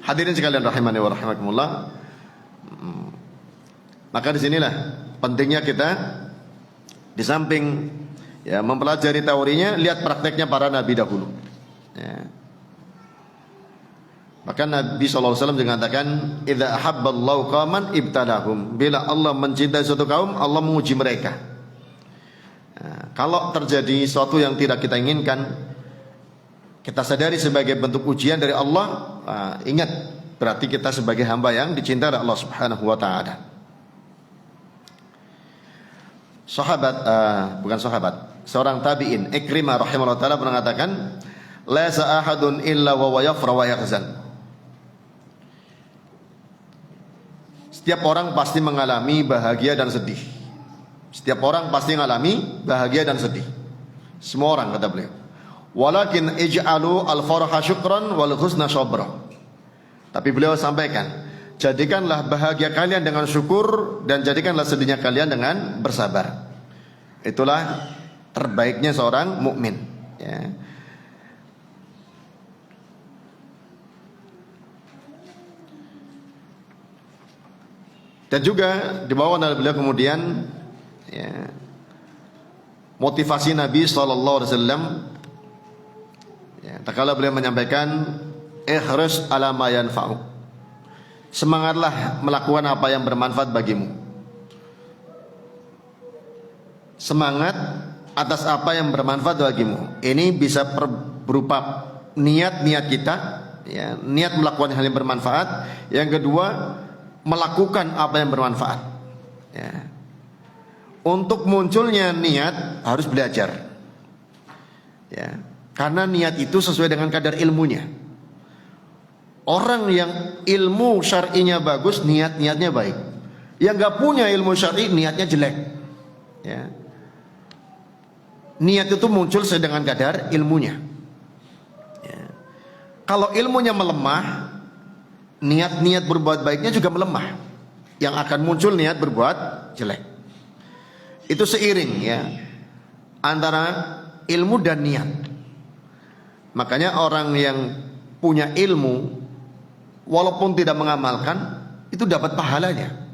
Hadirin sekalian rahimani wa rahimakumullah. Maka disinilah pentingnya kita di samping, ya, mempelajari teorinya, lihat prakteknya para nabi dahulu, ya. Maka Nabi SAW mengatakan, idza ahabballahu qauman ibtalahum, bila Allah mencintai suatu kaum, Allah menguji mereka. Nah, kalau terjadi sesuatu yang tidak kita inginkan, kita sadari sebagai bentuk ujian dari Allah, ingat, berarti kita sebagai hamba yang dicintai oleh Allah Subhanahu wa taala. Seorang tabi'in, Ikrimah rahimahullah taala, pernah mengatakan, la sa'ahadun illa wa yafra wa yahzan. Setiap orang pasti mengalami bahagia dan sedih. Setiap orang pasti mengalami bahagia dan sedih. Semua orang, kata beliau. Walakin ij'alu al-faraha syukran wal husna sabra. Tapi beliau sampaikan, jadikanlah bahagia kalian dengan syukur, dan jadikanlah sedihnya kalian dengan bersabar. Itulah terbaiknya seorang mukmin, ya. Dan juga dibawa oleh beliau kemudian, ya, motivasi Nabi SAW, ya, tatkala beliau menyampaikan, ihris ala ma yanfa'u, semangatlah melakukan apa yang bermanfaat bagimu. Semangat atas apa yang bermanfaat bagimu. Ini bisa berupa niat-niat kita, ya, niat melakukan hal yang bermanfaat. Yang kedua, melakukan apa yang bermanfaat, ya. Untuk munculnya niat harus belajar, ya, karena niat itu sesuai dengan kadar ilmunya. Orang yang ilmu syar'inya bagus, niatnya baik. Yang gak punya ilmu syar'i, niatnya jelek, ya. Niat itu muncul sesuai dengan kadar ilmunya, ya. Kalau ilmunya melemah, niat-niat berbuat baiknya juga melemah. Yang akan muncul niat berbuat jelek. Itu seiring, ya, antara ilmu dan niat. Makanya orang yang punya ilmu walaupun tidak mengamalkan, itu dapat pahalanya.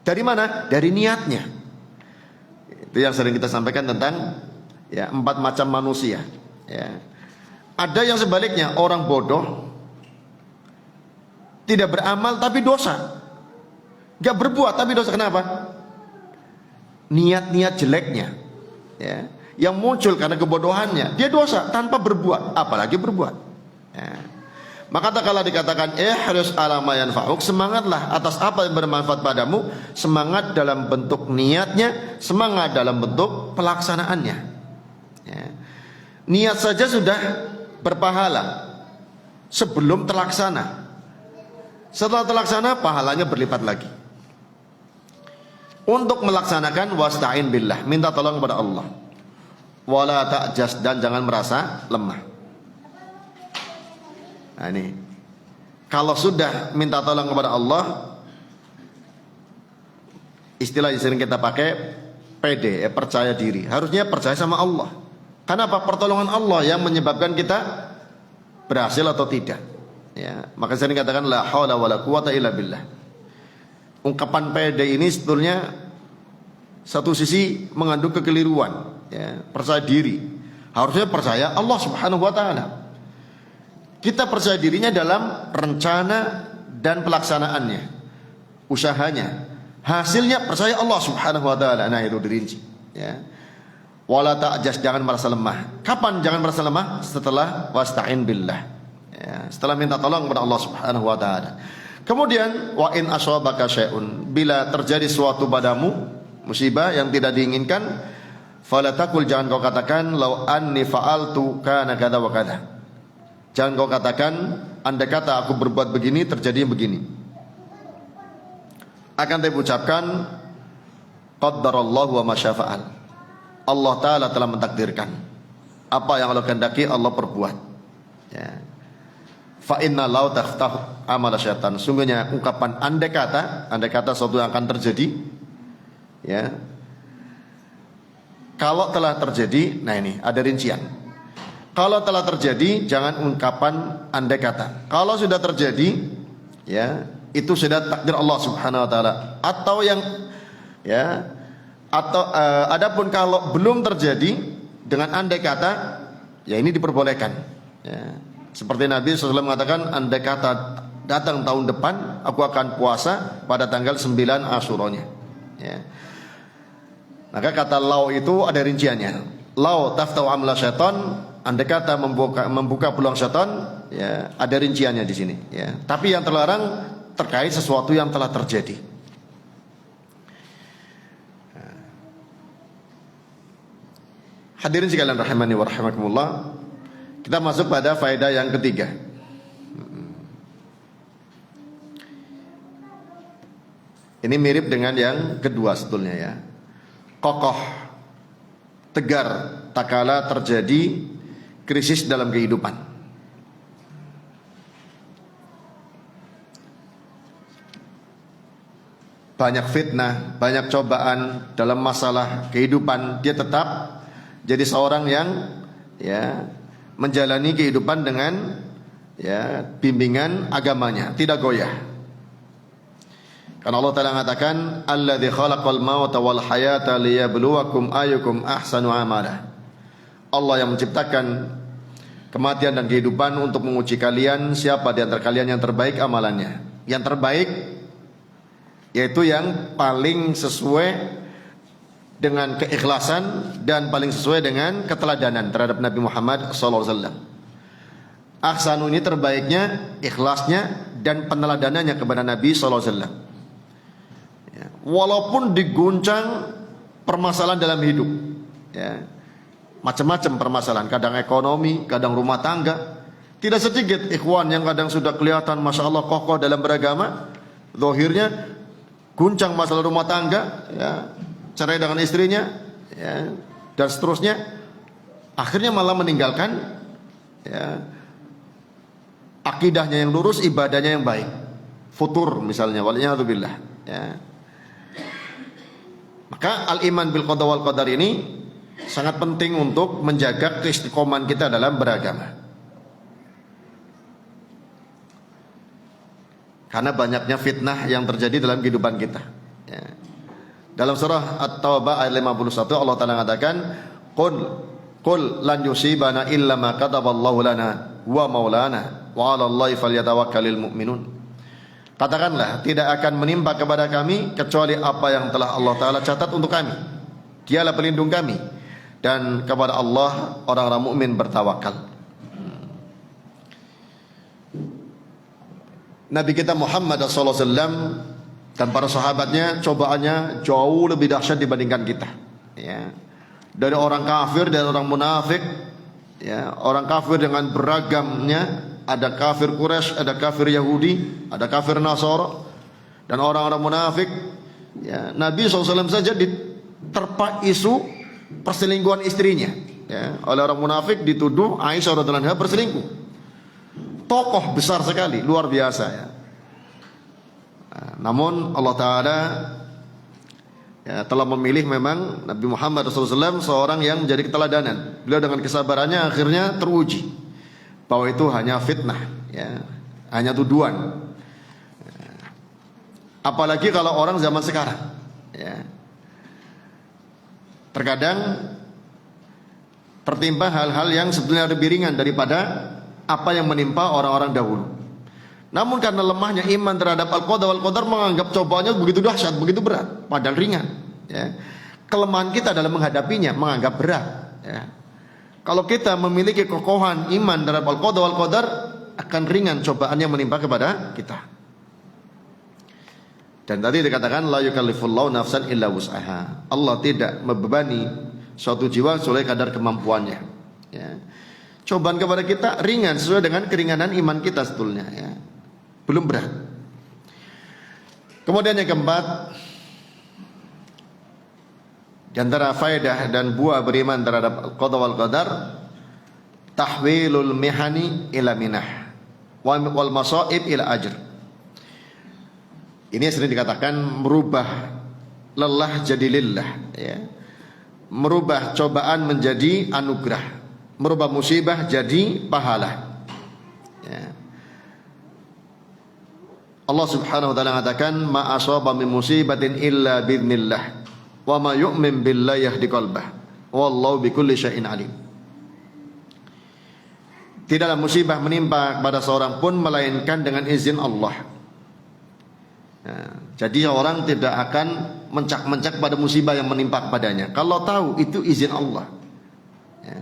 Dari mana? Dari niatnya. Itu yang sering kita sampaikan tentang, ya, 4 macam manusia, ya. Ada yang sebaliknya, orang bodoh, tidak beramal tapi dosa, gak berbuat tapi dosa. Kenapa? Niat-niat jeleknya, ya, yang muncul karena kebodohannya, dia dosa tanpa berbuat, apalagi berbuat, ya. Maka tatkala dikatakan ihris ala ma yanfa'uk, semangatlah atas apa yang bermanfaat padamu. Semangat dalam bentuk niatnya, semangat dalam bentuk pelaksanaannya, ya. Niat saja sudah berpahala sebelum terlaksana. Setelah terlaksana, pahalanya berlipat lagi. Untuk melaksanakan, wasta'in billah, minta tolong kepada Allah. wala ta'jas, dan jangan merasa lemah. Nah ini, kalau sudah minta tolong kepada Allah, istilah yang sering kita pakai PD, percaya diri. Harusnya percaya sama Allah. Karena apa? Pertolongan Allah yang menyebabkan kita berhasil atau tidak. Ya, maka sering katakan la haula wala quwata illa billah. Ungkapan PD ini sebetulnya satu sisi mengandung kekeliruan, ya, percaya diri. Harusnya percaya Allah Subhanahu wa taala. Kita percaya dirinya dalam rencana dan pelaksanaannya, usahanya. Hasilnya percaya Allah Subhanahu wa taala. Nah, itu dirinci, ya. Wala ta'jas, jangan merasa lemah. Kapan jangan merasa lemah? Setelah wasta'in billah. Ya, setelah minta tolong kepada Allah Subhanahu wa taala. Kemudian wa in asabaka syai'un, bila terjadi suatu padamu musibah yang tidak diinginkan, fala taqul, jangan kau katakan law anni fa'altu kana kada wa kada. Jangan kau katakan andai kata aku berbuat begini terjadi begini. Akan tapi ucapkan qaddarallahu wa ma syafa'al. Allah taala telah mentakdirkan. Apa yang Allah kehendaki Allah perbuat. Ya. Fa inna law taftah amal syaitan. Sungguhnya ungkapan andai kata sesuatu yang akan terjadi, ya. Kalau telah terjadi, nah ini ada rincian. Kalau telah terjadi, jangan ungkapan andai kata. Kalau sudah terjadi, ya, itu sudah takdir Allah Subhanahu wa taala. Atau yang, ya, atau adapun kalau belum terjadi dengan andai kata, ya ini diperbolehkan. Ya. Seperti Nabi SAW mengatakan, andai kata datang tahun depan, aku akan puasa pada tanggal 9 Asyuranya. Ya. Maka kata lau itu ada rinciannya. Lau taftau amla syaitan, andai kata membuka peluang syaitan, ya, ada rinciannya di sini. Ya. Tapi yang terlarang terkait sesuatu yang telah terjadi. Hadirin sekalian rahimani wa rahimakumullah, kita masuk pada faedah yang ketiga. Ini mirip dengan yang kedua sebetulnya, ya. Kokoh, tegar tatkala terjadi krisis dalam kehidupan. Banyak fitnah, banyak cobaan dalam masalah kehidupan, dia tetap jadi seorang yang, ya, menjalani kehidupan dengan, ya, bimbingan agamanya, tidak goyah. Karena Allah Ta'ala mengatakan, alladzi khalaqal mauta wal hayata liyabluwakum ayyukum ahsanu amala. Allah yang menciptakan kematian dan kehidupan untuk menguji kalian siapa di antara kalian yang terbaik amalannya. Yang terbaik yaitu yang paling sesuai dengan keikhlasan dan paling sesuai dengan keteladanan terhadap Nabi Muhammad SAW. Ahsanu ini terbaiknya ikhlasnya dan peneladanannya kepada Nabi SAW. Ya, walaupun diguncang permasalahan dalam hidup, ya, macam-macam permasalahan, kadang ekonomi, kadang rumah tangga. Tidak sedikit ikhwan yang kadang sudah kelihatan Masya Allah kokoh dalam beragama, zahirnya guncang masalah rumah tangga, ya, cerai dengan istrinya, ya, dan seterusnya, akhirnya malah meninggalkan, ya, akidahnya yang lurus, ibadahnya yang baik, futur misalnya, waliyadzubillah, ya. Maka al-iman bil qada wal qadar ini sangat penting untuk menjaga keistiqomahan kita dalam beragama. Karena banyaknya fitnah yang terjadi dalam kehidupan kita, ya. Dalam surah At-Taubah ayat 51 Allah Ta'ala mengatakan, Qul lan yusibana illa ma kataballahu lana wa maulana wa 'alallahi falyatawakkalul mu'minun. Katakanlah, tidak akan menimpa kepada kami kecuali apa yang telah Allah Ta'ala catat untuk kami. Dialah pelindung kami, dan kepada Allah orang-orang mukmin bertawakal. Nabi kita Muhammad SAW dan para sahabatnya cobaannya jauh lebih dahsyat dibandingkan kita, ya. Dari orang kafir dan orang munafik, ya, orang kafir dengan beragamnya, ada kafir Quraisy, ada kafir Yahudi, ada kafir Nasara, dan orang-orang munafik, ya. Nabi SAW saja diterpa isu perselingkuhan istrinya. ya, oleh orang munafik dituduh Aisyah radhiyallahu anha berselingkuh. Tokoh besar sekali, luar biasa ya. Namun Allah Ta'ala ya, telah memilih memang Nabi Muhammad SAW seorang yang menjadi keteladanan. Beliau dengan kesabarannya akhirnya teruji bahwa itu hanya fitnah ya, hanya tuduhan. Apalagi kalau orang zaman sekarang ya, terkadang tertimpa hal-hal yang sebetulnya lebih ringan daripada apa yang menimpa orang-orang dahulu. Namun karena lemahnya iman terhadap al-qada wal qadar, menganggap cobaannya begitu dahsyat, begitu berat, padahal ringan ya. Kelemahan kita dalam menghadapinya menganggap berat ya. Kalau kita memiliki kekokohan iman terhadap al-qada wal qadar, akan ringan cobaan yang menimpa kepada kita. Dan tadi dikatakan la yukallifullahu nafsan illa wus'aha. Allah tidak membebani suatu jiwa sesuai kadar kemampuannya ya. Cobaan kepada kita ringan sesuai dengan keringanan iman kita sebetulnya ya, belum berat. Kemudian yang keempat, di antara faedah dan buah beriman terhadap qada wal qadar, tahwilul mihani ila minah wal masaib ila ajr. Ini sering dikatakan merubah lelah jadi lillah ya. Merubah cobaan menjadi anugerah, merubah musibah jadi pahala ya. Allah Subhanahu wa taala mengatakan ma asaba min musibatin illa biidznillah wa ma yu'min billahi yahdi qalbah wallahu bikulli syai'in alim. Tidaklah musibah menimpa kepada seorang pun melainkan dengan izin Allah. Nah, jadi orang tidak akan mencak-mencak pada musibah yang menimpa kepadanya kalau tahu itu izin Allah ya.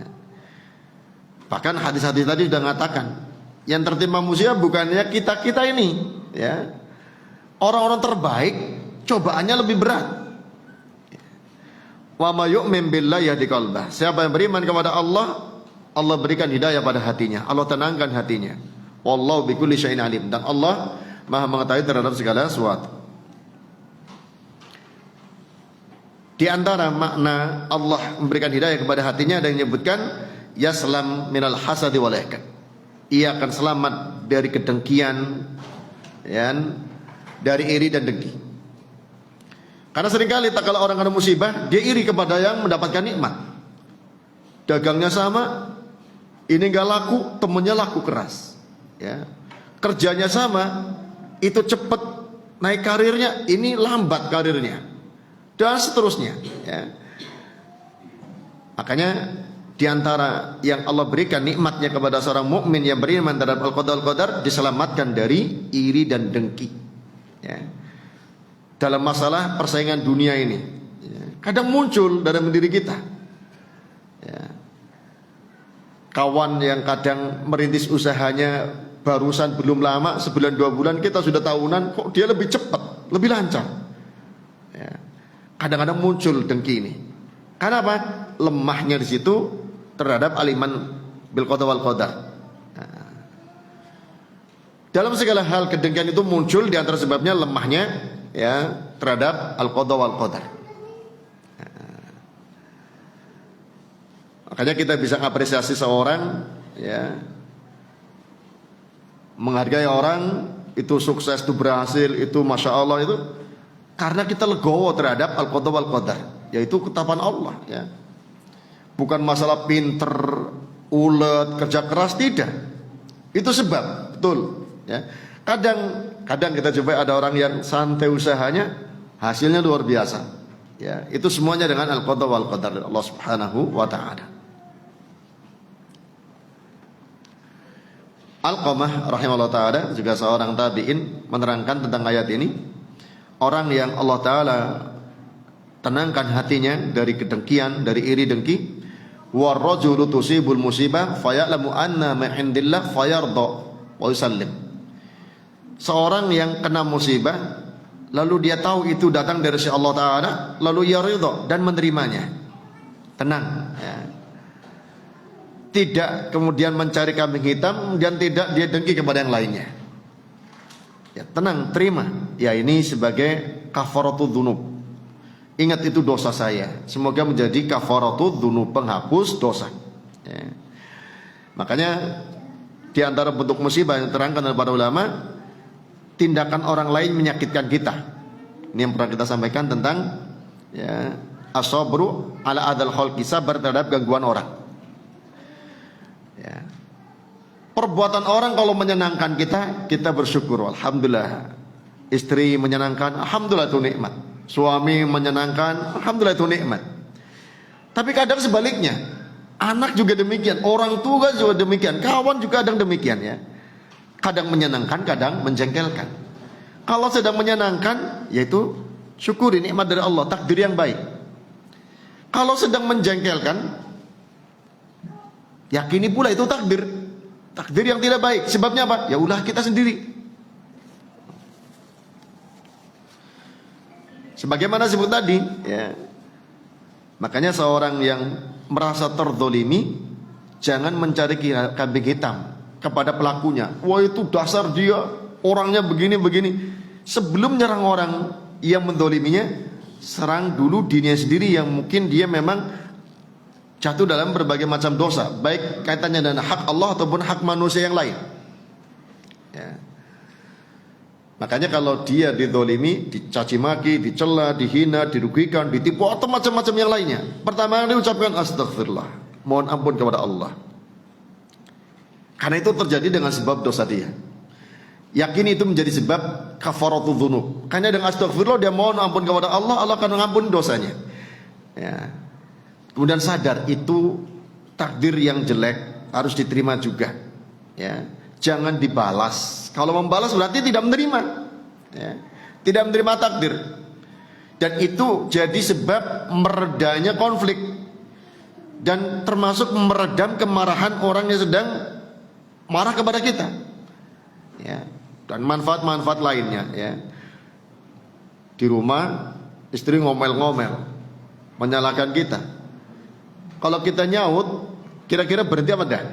Bahkan hadis-hadis tadi sudah mengatakan yang tertimpa musibah bukannya kita-kita ini ya. Orang-orang terbaik cobaannya lebih berat. Wa may yu'min billahi yahdi qalbah. Siapa yang beriman kepada Allah, Allah berikan hidayah pada hatinya, Allah tenangkan hatinya. Wallahu bikulli syai'in alim. Dan Allah Maha mengetahui terhadap segala sesuatu. Di antara makna Allah memberikan hidayah kepada hatinya ada yang menyebutkan yaslam minal hasadi wal ihqad. Ia akan selamat dari kedengkian ya, dari iri dan dengki. Karena seringkali tak kala orang ada musibah, dia iri kepada yang mendapatkan nikmat. Dagangnya sama, ini enggak laku, temennya laku keras ya. Kerjanya sama, itu cepat naik karirnya, ini lambat karirnya, dan seterusnya ya. Makanya diantara yang Allah berikan nikmatnya kepada seorang mukmin yang beriman terhadap al-qada wal qadar, diselamatkan dari iri dan dengki ya. Dalam masalah persaingan dunia ini ya, kadang muncul dalam diri kita ya. Kawan yang kadang merintis usahanya barusan belum lama, sebulan 2 bulan, kita sudah tahunan, kok dia lebih cepat, lebih lancar ya. Kadang-kadang muncul dengki ini. Karena apa? Lemahnya di situ terhadap aliman bil qada wal qadar. Nah, dalam segala hal kedengkian itu muncul, di antara sebabnya lemahnya ya terhadap al qada wal qadar. Nah, makanya kita bisa apresiasi seorang ya, menghargai orang itu sukses, itu berhasil, itu masya Allah, itu karena kita legowo terhadap al qada wal qadar, yaitu ketetapan Allah ya. Bukan masalah pinter, ulet, kerja keras, tidak. Itu sebab, betul ya. Kadang kita coba ada orang yang santai usahanya, hasilnya luar biasa ya. Itu semuanya dengan al qada wal qadar dari Allah Subhanahu wa taala. Alqamah rahimahullah ta'ala, juga seorang tabi'in, menerangkan tentang ayat ini. Orang yang Allah ta'ala tenangkan hatinya dari kedengkian, dari iri dengki. Warrajulu tusibul musibah faya'lamu anna ma indillah fayarda wa yusallim. Seorang yang kena musibah, lalu dia tahu itu datang dari sisi Allah ta'ala, lalu ia ridha dan menerimanya, tenang ya. Tidak kemudian mencari kambing hitam, dan tidak dia dengki kepada yang lainnya ya, tenang, terima ya, ini sebagai kafaratul dzunub. Ingat itu dosa saya, semoga menjadi kafaratul dzunub, penghapus dosa. Ya. Makanya di antara bentuk musibah yang terangkan oleh para ulama, tindakan orang lain menyakitkan kita. Ini yang pernah kita sampaikan tentang ya, as-sabru ala adal khalqi, sabar terhadap gangguan orang. Ya. Perbuatan orang kalau menyenangkan kita, kita bersyukur, alhamdulillah. Istri menyenangkan, alhamdulillah itu nikmat. Suami menyenangkan, alhamdulillah itu nikmat. Tapi kadang sebaliknya, anak juga demikian, orang tua juga demikian, kawan juga kadang demikian ya. Kadang menyenangkan, kadang menjengkelkan. Kalau sedang menyenangkan, yaitu syukuri nikmat dari Allah, takdir yang baik. Kalau sedang menjengkelkan, yakini pula itu takdir yang tidak baik. Sebabnya apa? Ya ulah kita sendiri. Sebagaimana sebut tadi, ya. Makanya seorang yang merasa terzolimi, jangan mencari kambing hitam kepada pelakunya. Wah itu dasar dia, orangnya begini-begini. Sebelum nyerang orang yang menzoliminya, serang dulu dirinya sendiri yang mungkin dia memang jatuh dalam berbagai macam dosa, baik kaitannya dengan hak Allah ataupun hak manusia yang lain. Ya. Makanya kalau dia dizolimi, dicaci maki, dicela, dihina, dirugikan, ditipu atau macam-macam yang lainnya, pertama kali ucapkan astagfirullah, mohon ampun kepada Allah. Karena itu terjadi dengan sebab dosa dia. Yakin itu menjadi sebab kafaratul dzunub. Karena dengan astagfirullah dia mohon ampun kepada Allah, Allah akan mengampuni dosanya. Ya. Kemudian sadar itu takdir yang jelek, harus diterima juga. Ya. Jangan dibalas. Kalau membalas berarti tidak menerima, ya. Tidak menerima takdir. Dan itu jadi sebab meredanya konflik, dan termasuk meredam kemarahan orang yang sedang marah kepada kita, ya. Dan manfaat-manfaat lainnya, ya. Di rumah istri ngomel-ngomel, menyalahkan kita. Kalau kita nyaut, kira-kira berhenti apa enggak?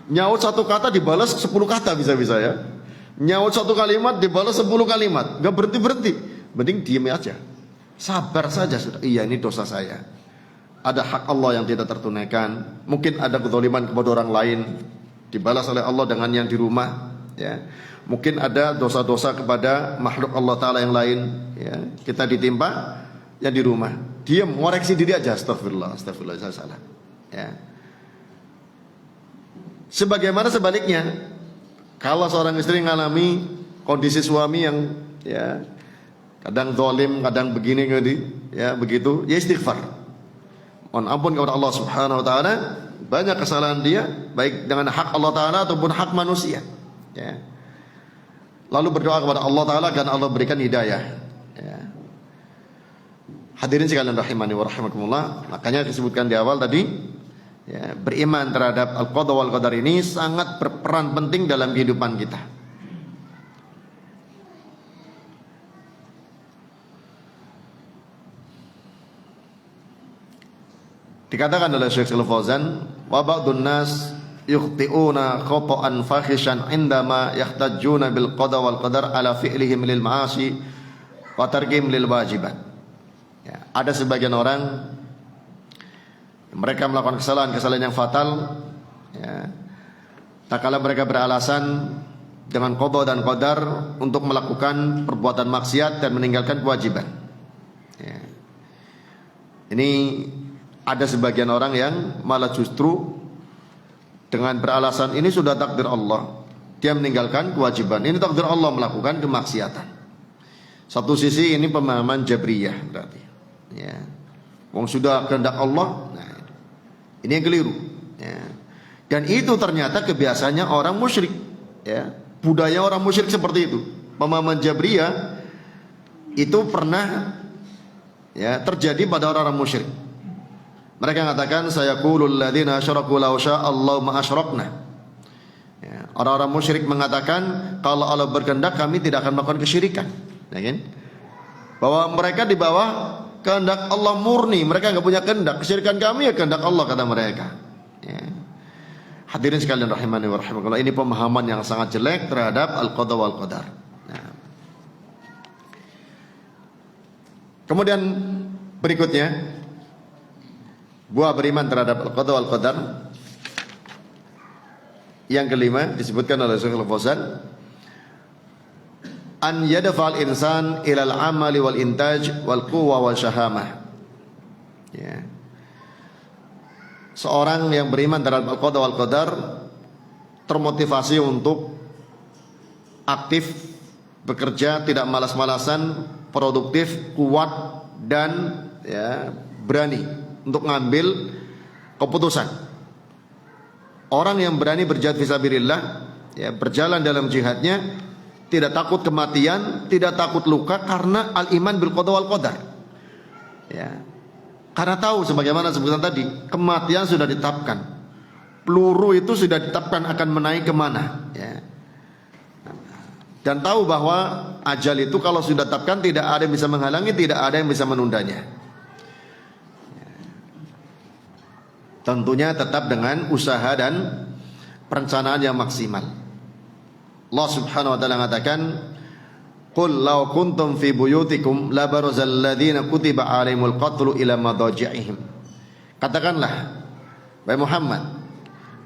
Nyaut satu kata dibalas 10 kata bisa-bisa ya. Nyaut satu kalimat dibalas 10 kalimat, gak berhenti-berhenti. Mending diem aja, sabar saja sudah. Iya ini dosa saya, ada hak Allah yang tidak tertunaikan. Mungkin ada kezaliman kepada orang lain, dibalas oleh Allah dengan yang di rumah, ya. Mungkin ada dosa-dosa kepada makhluk Allah Ta'ala yang lain, ya. Kita ditimpa yang di rumah, diam, ngoreksi diri aja, astagfirullah, astagfirullah, saya salah, ya. Sebagaimana sebaliknya, kalau seorang istri mengalami kondisi suami yang ya kadang zalim, kadang begini, ya begitu, ya istighfar, mohon ampun kepada Allah Subhanahu Wa Taala. Banyak kesalahan dia, baik dengan hak Allah Taala ataupun hak manusia, ya. Lalu berdoa kepada Allah Taala agar Allah berikan hidayah, ya. Hadirin sekalian rahimani wa rahimakumullah. Makanya disebutkan di awal tadi, ya, beriman terhadap al-qada wal qadar ini sangat berperan penting dalam kehidupan kita. Dikatakan oleh Syekh Shalih Fauzan, wa ba'dun nas yukhti'una khata'an fahishan indama yahtajjuna bil qada wal qadar ala fi'lihim lil ma'asi wa tarkihim lil wajibat. Ya, ada sebagian orang mereka melakukan kesalahan-kesalahan yang fatal, ya. Tak kala mereka beralasan dengan qada dan qadar untuk melakukan perbuatan maksiat dan meninggalkan kewajiban, ya. Ini ada sebagian orang yang malah justru dengan beralasan ini sudah takdir Allah, dia meninggalkan kewajiban. Ini takdir Allah melakukan kemaksiatan. Satu sisi ini pemahaman Jabriyah berarti, ya. Wong sudah kehendak Allah, nah, ini yang keliru, ya. Dan itu ternyata kebiasaannya orang musyrik, ya. Budaya orang musyrik seperti itu. Pemahaman Jabriyah itu pernah, ya, terjadi pada orang-orang musyrik. Mereka mengatakan sayaqulul ladzina asyraku law sya'allahu ma asyrakna. Ya, orang-orang musyrik mengatakan kalau Allah berkehendak kami tidak akan melakukan kesyirikan, ya kan? Bahwa mereka di bawah kehendak Allah murni, mereka enggak punya kehendak. Kesyirikan kami ya kehendak Allah, kata mereka, ya. Hadirin sekalian rahimani wa rahimakumullah, ini pemahaman yang sangat jelek terhadap al-qada wal qadar. Nah. Kemudian berikutnya, buah beriman terhadap al-qada wal qadar. Yang kelima disebutkan oleh Syekh Al-Fauzan, an yadfa'al insan ilal amali wal intaj wal quwwa wal syahamah. Ya. Seorang yang beriman terhadap al-qada wal qadar termotivasi untuk aktif, bekerja, tidak malas-malasan, produktif, kuat, dan ya, berani untuk ngambil keputusan. Orang yang berani berjihad fisabilillah, ya, berjalan dalam jihadnya, tidak takut kematian, tidak takut luka, karena al-iman bil qada wal qadar. Ya. Karena tahu sebagaimana sebutan tadi, kematian sudah ditetapkan, peluru itu sudah ditetapkan akan menaik kemana, ya. Dan tahu bahwa ajal itu kalau sudah ditetapkan tidak ada yang bisa menghalangi, tidak ada yang bisa menundanya. Tentunya tetap dengan usaha dan perencanaan yang maksimal. Allah Subhanahu wa taala mengatakan, "Qul law kuntum fi buyutikum la barazal ladzina kutiba 'alaihimul qatlu ila madaji'ihim." Katakanlah, wahai Muhammad,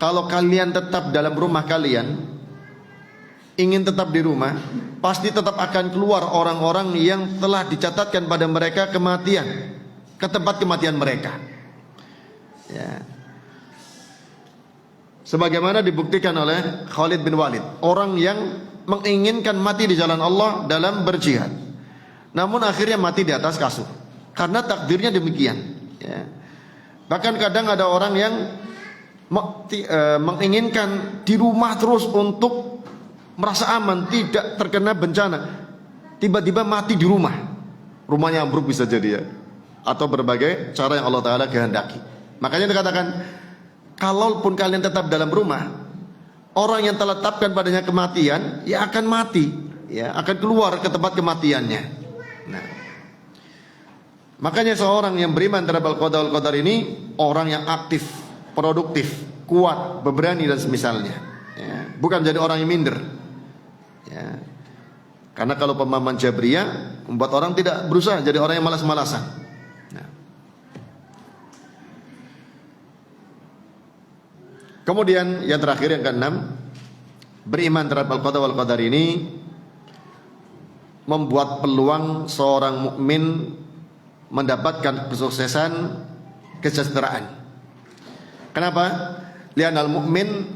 kalau kalian tetap dalam rumah kalian, ingin tetap di rumah, pasti tetap akan keluar orang-orang yang telah dicatatkan pada mereka kematian ke tempat kematian mereka. Ya. Sebagaimana dibuktikan oleh Khalid bin Walid, orang yang menginginkan mati di jalan Allah dalam berjihad, namun akhirnya mati di atas kasur karena takdirnya demikian, ya. Bahkan kadang ada orang yang menginginkan di rumah terus untuk merasa aman, tidak terkena bencana, tiba-tiba mati di rumah, rumahnya ambruk bisa jadi, ya, atau berbagai cara yang Allah Ta'ala kehendaki. Makanya dikatakan, kalaupun kalian tetap dalam rumah, orang yang telah tetapkan padanya kematian, ya akan mati, ya akan keluar ke tempat kematiannya. Nah, makanya seorang yang beriman terhadap al-qada wal qadar ini orang yang aktif, produktif, kuat, berani dan semisalnya, ya, bukan jadi orang yang minder, ya. Karena kalau pemahaman Jabriyah membuat orang tidak berusaha jadi orang yang malas-malasan. Kemudian yang terakhir, yang keenam, beriman terhadap al-qada wal qadar ini membuat peluang seorang mukmin mendapatkan kesuksesan, kesejahteraan. Kenapa? Li'anal mu'min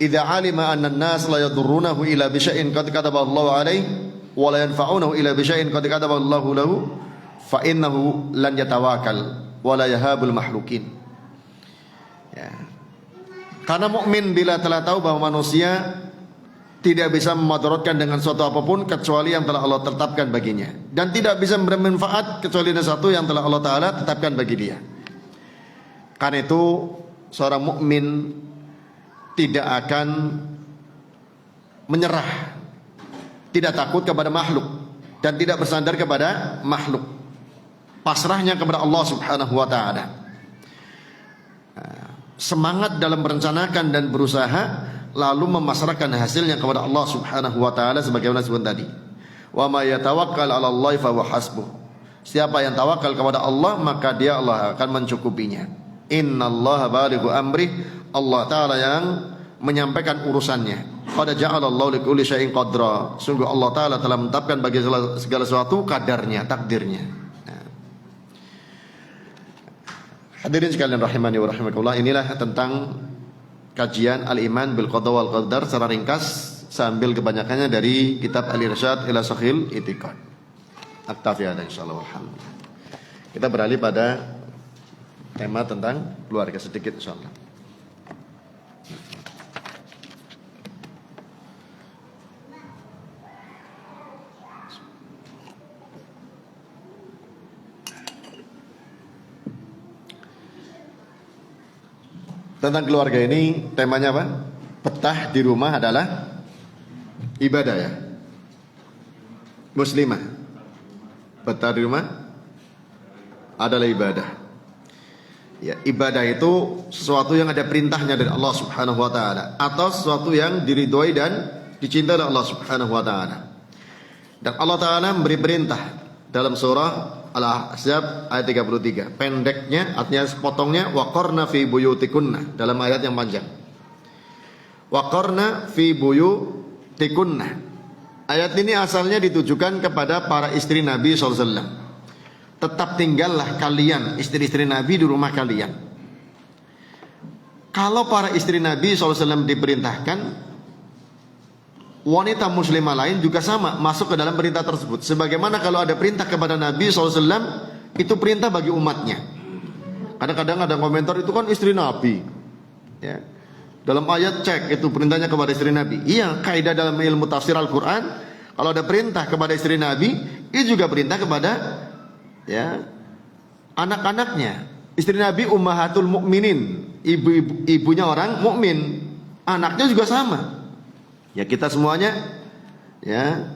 idza 'alima anna an-nas la yadurrunahu ila bi syai'in qad kataba Allahu 'alaihi wa la yanfa'unahu ila bi syai'in qad kataba Allahu lahu fa innahu lan yatawakkal wa la yahabul mahlukin. Ya. Karena mukmin bila telah tahu bahwa manusia tidak bisa memudaratkan dengan suatu apapun kecuali yang telah Allah tetapkan baginya, dan tidak bisa memberi manfaat kecuali dengan satu yang telah Allah Ta'ala tetapkan bagi dia. Karena itu seorang mukmin tidak akan menyerah, tidak takut kepada makhluk, dan tidak bersandar kepada makhluk. Pasrahnya kepada Allah Subhanahu wa Ta'ala. Semangat dalam merencanakan dan berusaha, lalu memasrahkan hasilnya kepada Allah Subhanahu wa Ta'ala sebagaimana disebut tadi. Wa may yatawakkal 'ala Allahi fa huwa hasbuh. Siapa yang tawakal kepada Allah, maka dia Allah akan mencukupinya. Innallaha balighu amri. Allah Ta'ala yang menyampaikan urusannya. Qad ja'alallahu likulli syai'in qadra. Sungguh Allah Ta'ala telah menetapkan bagi segala sesuatu kadarnya, takdirnya. Hadirin sekalian rahimani wa rahimakumullah, inilah tentang kajian al-iman bil qada wal qadar secara ringkas, sambil kebanyakannya dari kitab Al-Irsyad ila Sahihil I'tiqad. Aktafi hada insyaallah walhamdulillah. Kita beralih pada tema tentang keluarga sedikit insyaallah. Tentang keluarga ini temanya apa? Betah di rumah adalah ibadah, ya. Muslimah. Betah di rumah adalah ibadah. Ya, ibadah itu sesuatu yang ada perintahnya dari Allah Subhanahu wa Ta'ala, atau sesuatu yang diridhoi dan dicintai oleh Allah Subhanahu wa Ta'ala. Dan Allah Ta'ala memberi perintah dalam surah Al-Ahzab ayat 33. Pendeknya artinya sepotongnya waqarna fi buyutikunna dalam ayat yang panjang. Waqarna fi buyutikunna. Ayat ini asalnya ditujukan kepada para istri Nabi SAW. Tetap tinggallah kalian istri-istri Nabi di rumah kalian. Kalau para istri Nabi SAW diperintahkan, wanita muslimah lain juga sama masuk ke dalam perintah tersebut. Sebagaimana kalau ada perintah kepada Nabi SAW, itu perintah bagi umatnya. Kadang-kadang ada komentar itu kan istri Nabi, ya. Dalam ayat cek itu perintahnya kepada istri Nabi. Iya, kaidah dalam ilmu tafsir Al-Quran, kalau ada perintah kepada istri Nabi, itu juga perintah kepada, ya, anak-anaknya. Istri Nabi ummahatul mukminin, ibunya orang mukmin, anaknya juga sama. Ya, kita semuanya, ya,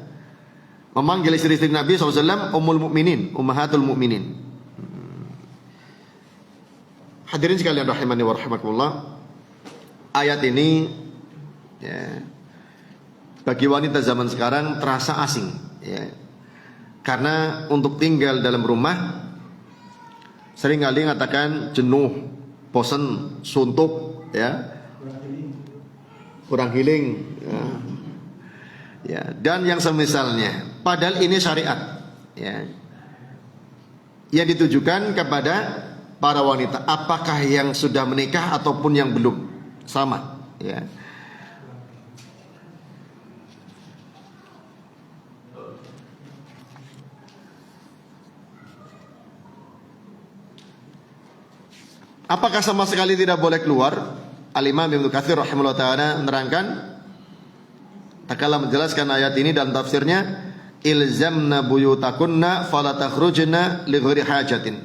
memanggil istri-istri Nabi SAW ummul mukminin, ummahatul mukminin. Hadirin sekalian rahimani wa rahimakumullah, ayat ini, ya, bagi wanita zaman sekarang terasa asing, ya. Karena untuk tinggal dalam rumah seringkali mengatakan jenuh, bosan, suntuk, ya, kurang healing, ya. Ya, dan yang semisalnya. Padahal ini syariat, ya, yang ditujukan kepada para wanita, apakah yang sudah menikah ataupun yang belum, sama, ya. Apakah sama sekali tidak boleh keluar? Al-Imam Ibnu Katsir rahimahullah ta'ala menerangkan, tatkala menjelaskan ayat ini dalam tafsirnya, ilzamna buyutakunna fala takhrujna li ghairi hajatin.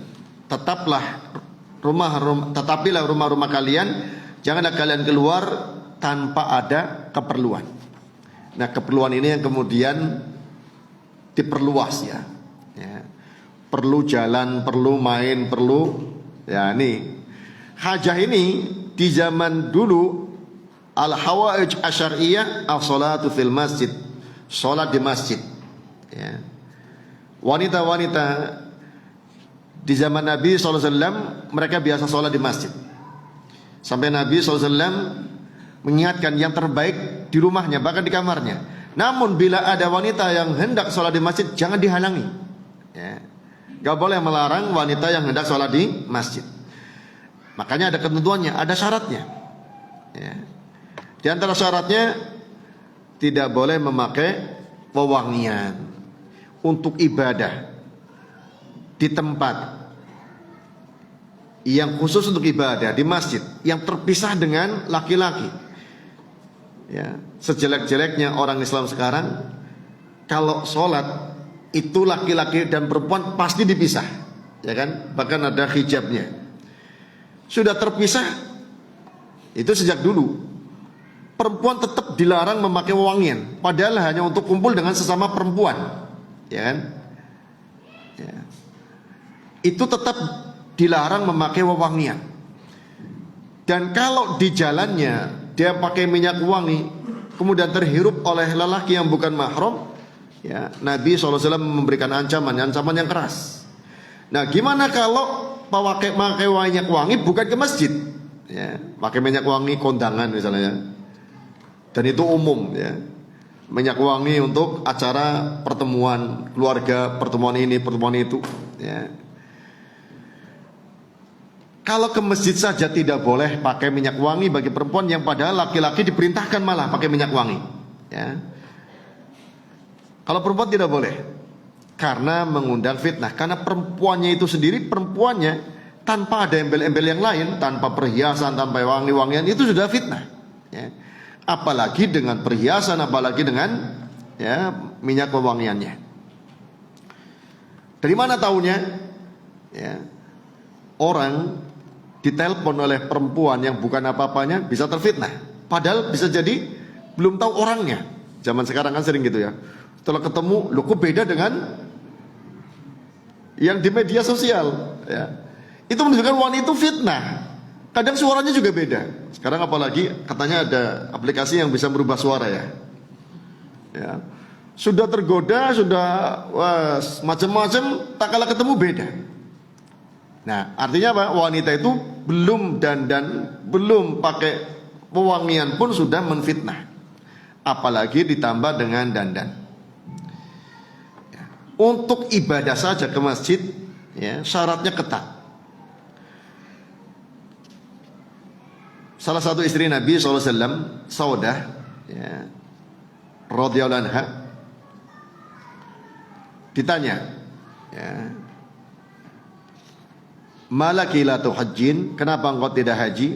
Tetapilah rumah-rumah kalian, janganlah kalian keluar tanpa ada keperluan. Nah, keperluan ini yang kemudian diperluas, ya. Ya. Perlu jalan, perlu main, perlu, ya, ini hajah ini di zaman dulu al-hawaij asyariyah as-salatu fil masjid, salat di masjid, ya. Wanita-wanita di zaman Nabi SAW mereka biasa salat di masjid. Sampai Nabi SAW mengingatkan yang terbaik di rumahnya, bahkan di kamarnya. Namun bila ada wanita yang hendak salat di masjid, jangan dihalangi, ya. Gak boleh melarang wanita yang hendak salat di masjid. Makanya ada ketentuannya, ada syaratnya, ya. Di antara syaratnya tidak boleh memakai wewangian untuk ibadah di tempat yang khusus untuk ibadah di masjid yang terpisah dengan laki-laki, ya. Sejelek-jeleknya orang Islam sekarang, kalau sholat itu laki-laki dan perempuan pasti dipisah, ya kan? Bahkan ada hijabnya. Sudah terpisah itu sejak dulu. Perempuan tetap dilarang memakai wewangian, padahal hanya untuk kumpul dengan sesama perempuan, ya kan? Ya. Itu tetap dilarang memakai wewangian. Dan kalau di jalannya dia pakai minyak wangi, kemudian terhirup oleh lelaki yang bukan mahram, ya, Nabi SAW memberikan ancaman yang keras. Nah, gimana kalau pakai minyak wangi bukan ke masjid, ya, pakai minyak wangi kondangan misalnya, dan itu umum, ya, minyak wangi untuk acara pertemuan keluarga, pertemuan ini, pertemuan itu, ya. Kalau ke masjid saja tidak boleh pakai minyak wangi bagi perempuan, yang padahal laki-laki diperintahkan malah pakai minyak wangi, ya. Kalau perempuan tidak boleh, karena mengundang fitnah. Karena perempuannya itu sendiri, perempuannya tanpa ada embel-embel yang lain, tanpa perhiasan, tanpa wangi-wangian, itu sudah fitnah, ya. Apalagi dengan perhiasan, apalagi dengan, ya, minyak wewangiannya. Dari mana taunya? Ya, orang ditelepon oleh perempuan yang bukan apa-apanya bisa terfitnah, padahal bisa jadi belum tahu orangnya. Zaman sekarang kan sering gitu, ya. Setelah ketemu, loh kok beda dengan yang di media sosial, ya. Itu menunjukkan wanita itu fitnah. Kadang suaranya juga beda. Sekarang apalagi katanya ada aplikasi yang bisa merubah suara, ya. Ya. Sudah tergoda, sudah macam-macam, tak kalah ketemu beda. Nah, artinya apa? Wanita itu belum dandan, belum pakai pewangian pun sudah menfitnah. Apalagi ditambah dengan dandan. Untuk ibadah saja ke masjid, ya, syaratnya ketat. Salah satu istri Nabi SAW, Saudah, ya, radhiyallahu anha, ditanya, ya, malaki la tuhajjin, kenapa engkau tidak haji,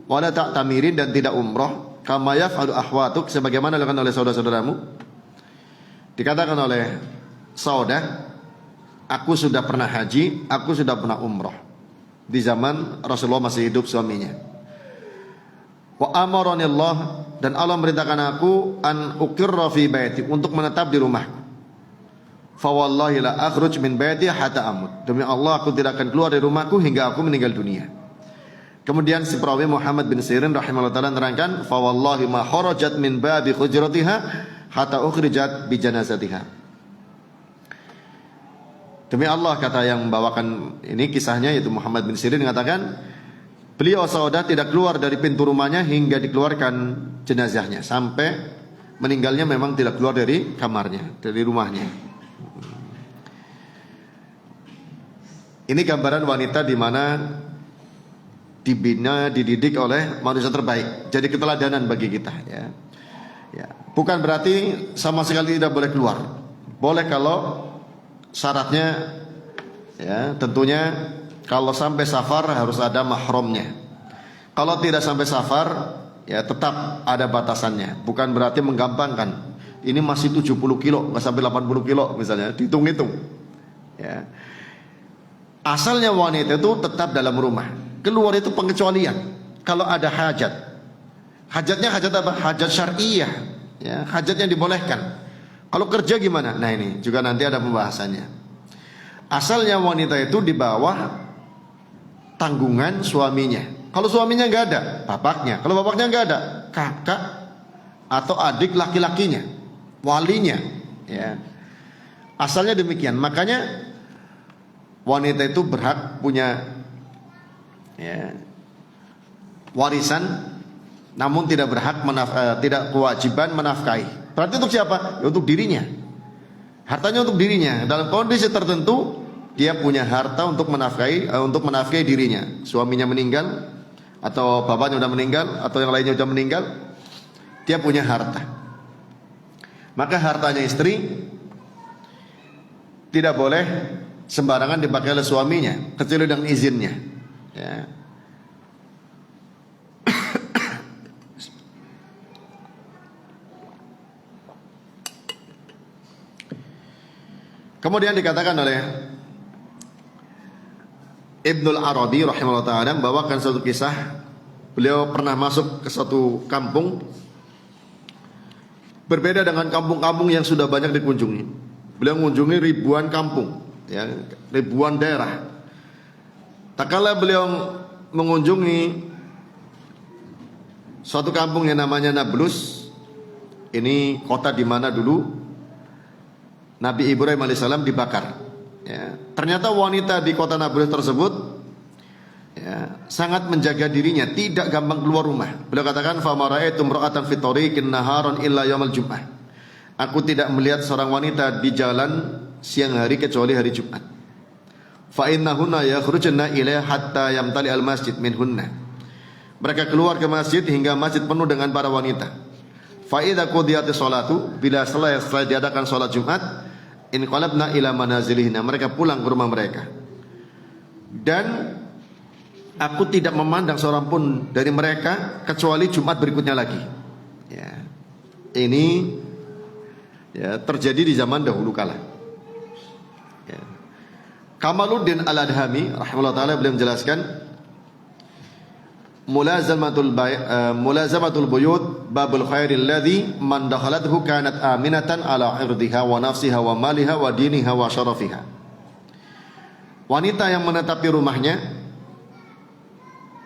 wala ta'tamirin, dan tidak umrah, kama yaf'alu ahwatuk, sebagaimana dilakukan oleh saudara-saudaramu. Dikatakan oleh Saudah, aku sudah pernah haji, aku sudah pernah umrah di zaman Rasulullah masih hidup suaminya. Wa amarani Allah, dan Allah merintahkan aku an uqirra fi baiti, untuk menetap di rumahku. Fa wallahi la akhruj min baiti hatta amut, demi Allah aku tidak akan keluar dari rumahku hingga aku meninggal dunia. Kemudian si perawi Muhammad bin Sirin rahimahullah taala menerangkan, fa wallahi ma kharajat min babi hujratiha hatta ukhrijat bi janazatiha. Demi Allah, kata yang membawakan ini kisahnya, yaitu Muhammad bin Sirin, mengatakan beliau Saudah tidak keluar dari pintu rumahnya hingga dikeluarkan jenazahnya, sampai meninggalnya memang tidak keluar dari kamarnya, dari rumahnya. Ini gambaran wanita di mana dibina, dididik oleh manusia terbaik, jadi keteladanan bagi kita, ya. Ya, bukan berarti sama sekali tidak boleh keluar. Boleh kalau syaratnya, ya, tentunya kalau sampai safar harus ada mahramnya. Kalau tidak sampai safar, ya tetap ada batasannya. Bukan berarti menggampangkan. Ini masih 70 kilo, nggak sampai 80 kilo misalnya, dihitung-hitung, ya. Asalnya wanita itu tetap dalam rumah. Keluar itu pengecualian. Kalau ada hajat. Hajatnya hajat apa? Hajat syar'iyah, ya, hajat yang dibolehkan. Kalau kerja gimana? Nah, ini juga nanti ada pembahasannya. Asalnya wanita itu di bawah tanggungan suaminya. Kalau suaminya nggak ada, bapaknya. Kalau bapaknya nggak ada, kakak atau adik laki-lakinya, walinya, ya. Asalnya demikian. Makanya wanita itu berhak punya, ya, warisan, namun tidak berhak tidak kewajiban menafkahi. Berarti untuk siapa? Ya, untuk dirinya. Hartanya untuk dirinya. Dalam kondisi tertentu dia punya harta untuk menafkahi dirinya. Suaminya meninggal atau bapaknya sudah meninggal atau yang lainnya sudah meninggal, dia punya harta. Maka hartanya istri tidak boleh sembarangan dipakai oleh suaminya kecuali dengan izinnya, ya. Kemudian dikatakan oleh Ibnul Arabi rahimahullah ta'ala, membawakan satu kisah. Beliau pernah masuk ke satu kampung, berbeda dengan kampung-kampung yang sudah banyak dikunjungi. Beliau mengunjungi ribuan kampung, ya, ribuan daerah. Tak kala beliau mengunjungi suatu kampung yang namanya Nablus. Ini kota di mana dulu Nabi Ibrahim alaihissalam dibakar, ya. Ternyata wanita di kota Nablus tersebut, ya, sangat menjaga dirinya, tidak gampang keluar rumah. Beliau katakan, fa ma ra'aitu imra'atan fi tariqin naharan illa yaumal jum'ah. Aku tidak melihat seorang wanita di jalan siang hari kecuali hari Jumat. Fa innahunna yakhrujna ilaiha hatta yamtali al-masjid minhunna. Mereka keluar ke masjid hingga masjid penuh dengan para wanita. Fa idza qudiyatis sholatu, bila selesai diadakan salat Jumat, inqalabna ila manazilihna, mereka pulang ke rumah mereka. Dan aku tidak memandang seorang pun dari mereka kecuali Jumat berikutnya lagi, ya. Ini, ya, terjadi di zaman dahulu kala, ya. Kamaluddin Al-Adhami rahimahullah ta'ala beliau menjelaskan, mulazamatul buyut babul khairil ladzi man dakhalathu kanat aminatan ala irdiha wa nafsiha wa maliha wa diniha wa syarafiha. Wanita yang menetapi rumahnya,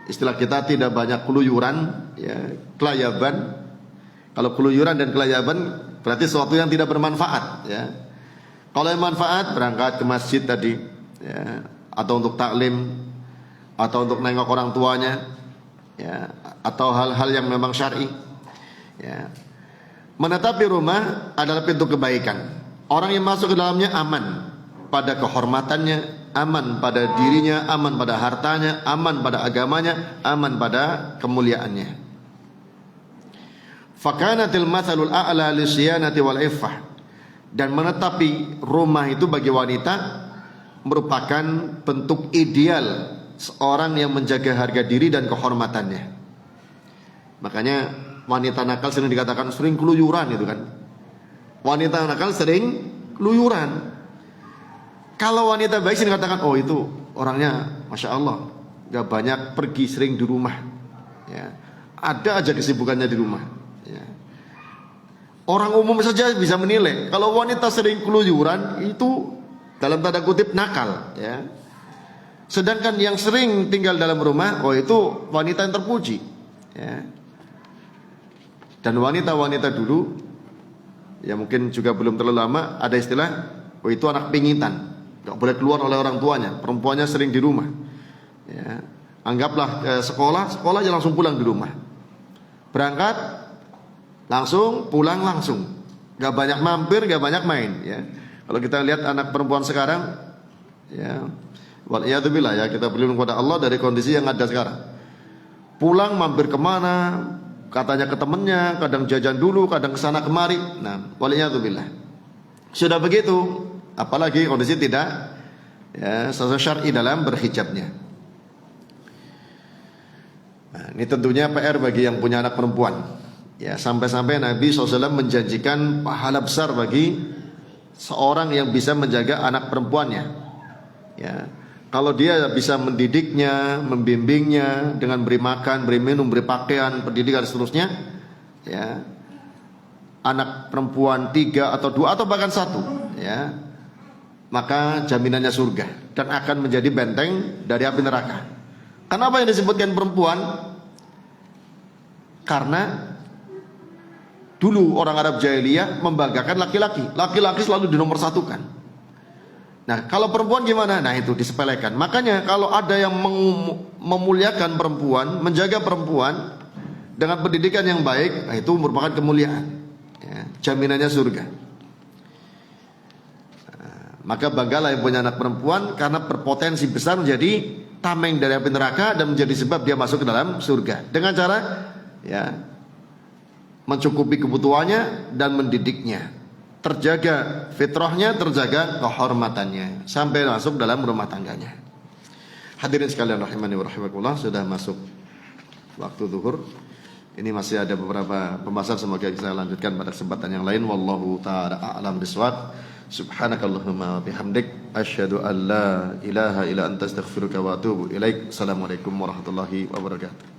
istilah kita tidak banyak keluyuran, ya, kelayaban. Kalau keluyuran dan kelayaban berarti sesuatu yang tidak bermanfaat, ya. Kalau yang manfaat, berangkat ke masjid tadi, ya, atau untuk taklim, atau untuk nengok orang tuanya, ya, atau hal-hal yang memang syar'i, ya. Menetapi rumah adalah pintu kebaikan. Orang yang masuk ke dalamnya aman pada kehormatannya, aman pada dirinya, aman pada hartanya, aman pada agamanya, aman pada kemuliaannya. Fakanatil mathalul a'la lisyanati wal iffah. Dan menetapi rumah itu bagi wanita merupakan bentuk ideal seorang yang menjaga harga diri dan kehormatannya. Makanya wanita nakal sering dikatakan sering keluyuran, gitu kan. Wanita nakal sering keluyuran. Kalau wanita baik sering dikatakan, oh itu orangnya Masya Allah, gak banyak pergi, sering di rumah, ya. Ada aja kesibukannya di rumah, ya. Orang umum saja bisa menilai kalau wanita sering keluyuran itu dalam tanda kutip nakal, ya. Sedangkan yang sering tinggal dalam rumah, oh itu wanita yang terpuji, ya. Dan wanita-wanita dulu, ya mungkin juga belum terlalu lama, ada istilah, oh itu anak pingitan, gak boleh keluar oleh orang tuanya, perempuannya sering di rumah, ya. Anggaplah sekolah aja langsung pulang di rumah, berangkat langsung, pulang langsung, gak banyak mampir, gak banyak main, ya. Kalau kita lihat anak perempuan sekarang, ya, waliyadzubillah, ya, kita berlindung kepada Allah dari kondisi yang ada sekarang. Pulang mampir kemana, katanya ke temennya, kadang jajan dulu, kadang kesana kemari. Nah, waliyadzubillah. Sudah begitu, apalagi kondisi tidak, ya, sesuai syar'i dalam berhijabnya. Nah, ini tentunya PR bagi yang punya anak perempuan. Ya, sampai-sampai Nabi SAW menjanjikan pahala besar bagi seorang yang bisa menjaga anak perempuannya. Ya, kalau dia bisa mendidiknya, membimbingnya dengan beri makan, beri minum, beri pakaian, pendidikan dan seterusnya, ya, anak perempuan 3 atau 2 atau bahkan 1, ya, maka jaminannya surga dan akan menjadi benteng dari api neraka. Kenapa yang disebutkan perempuan? Karena dulu orang Arab jahiliyah membanggakan laki-laki. Laki-laki selalu dinomorsatukan. Nah, kalau perempuan gimana? Nah, itu disepelekan. Makanya kalau ada yang memuliakan perempuan, menjaga perempuan dengan pendidikan yang baik, nah, itu merupakan kemuliaan, ya, jaminannya surga. Nah, maka banggalah yang punya anak perempuan karena berpotensi besar menjadi tameng dari api neraka dan menjadi sebab dia masuk ke dalam surga. Dengan cara, ya, mencukupi kebutuhannya dan mendidiknya, terjaga fitrahnya, terjaga kehormatannya sampai masuk dalam rumah tangganya. Hadirin sekalian rahimani wa rahimakumullah, sudah masuk waktu zuhur. Ini masih ada beberapa pembahasan, semoga bisa lanjutkan pada kesempatan yang lain. Wallahu ta'ala a'lam bishawab. Subhanakallahumma bihamdik asyhadu an la ilaha illa anta astaghfiruka wa atubu ilaik. Assalamualaikum warahmatullahi wabarakatuh.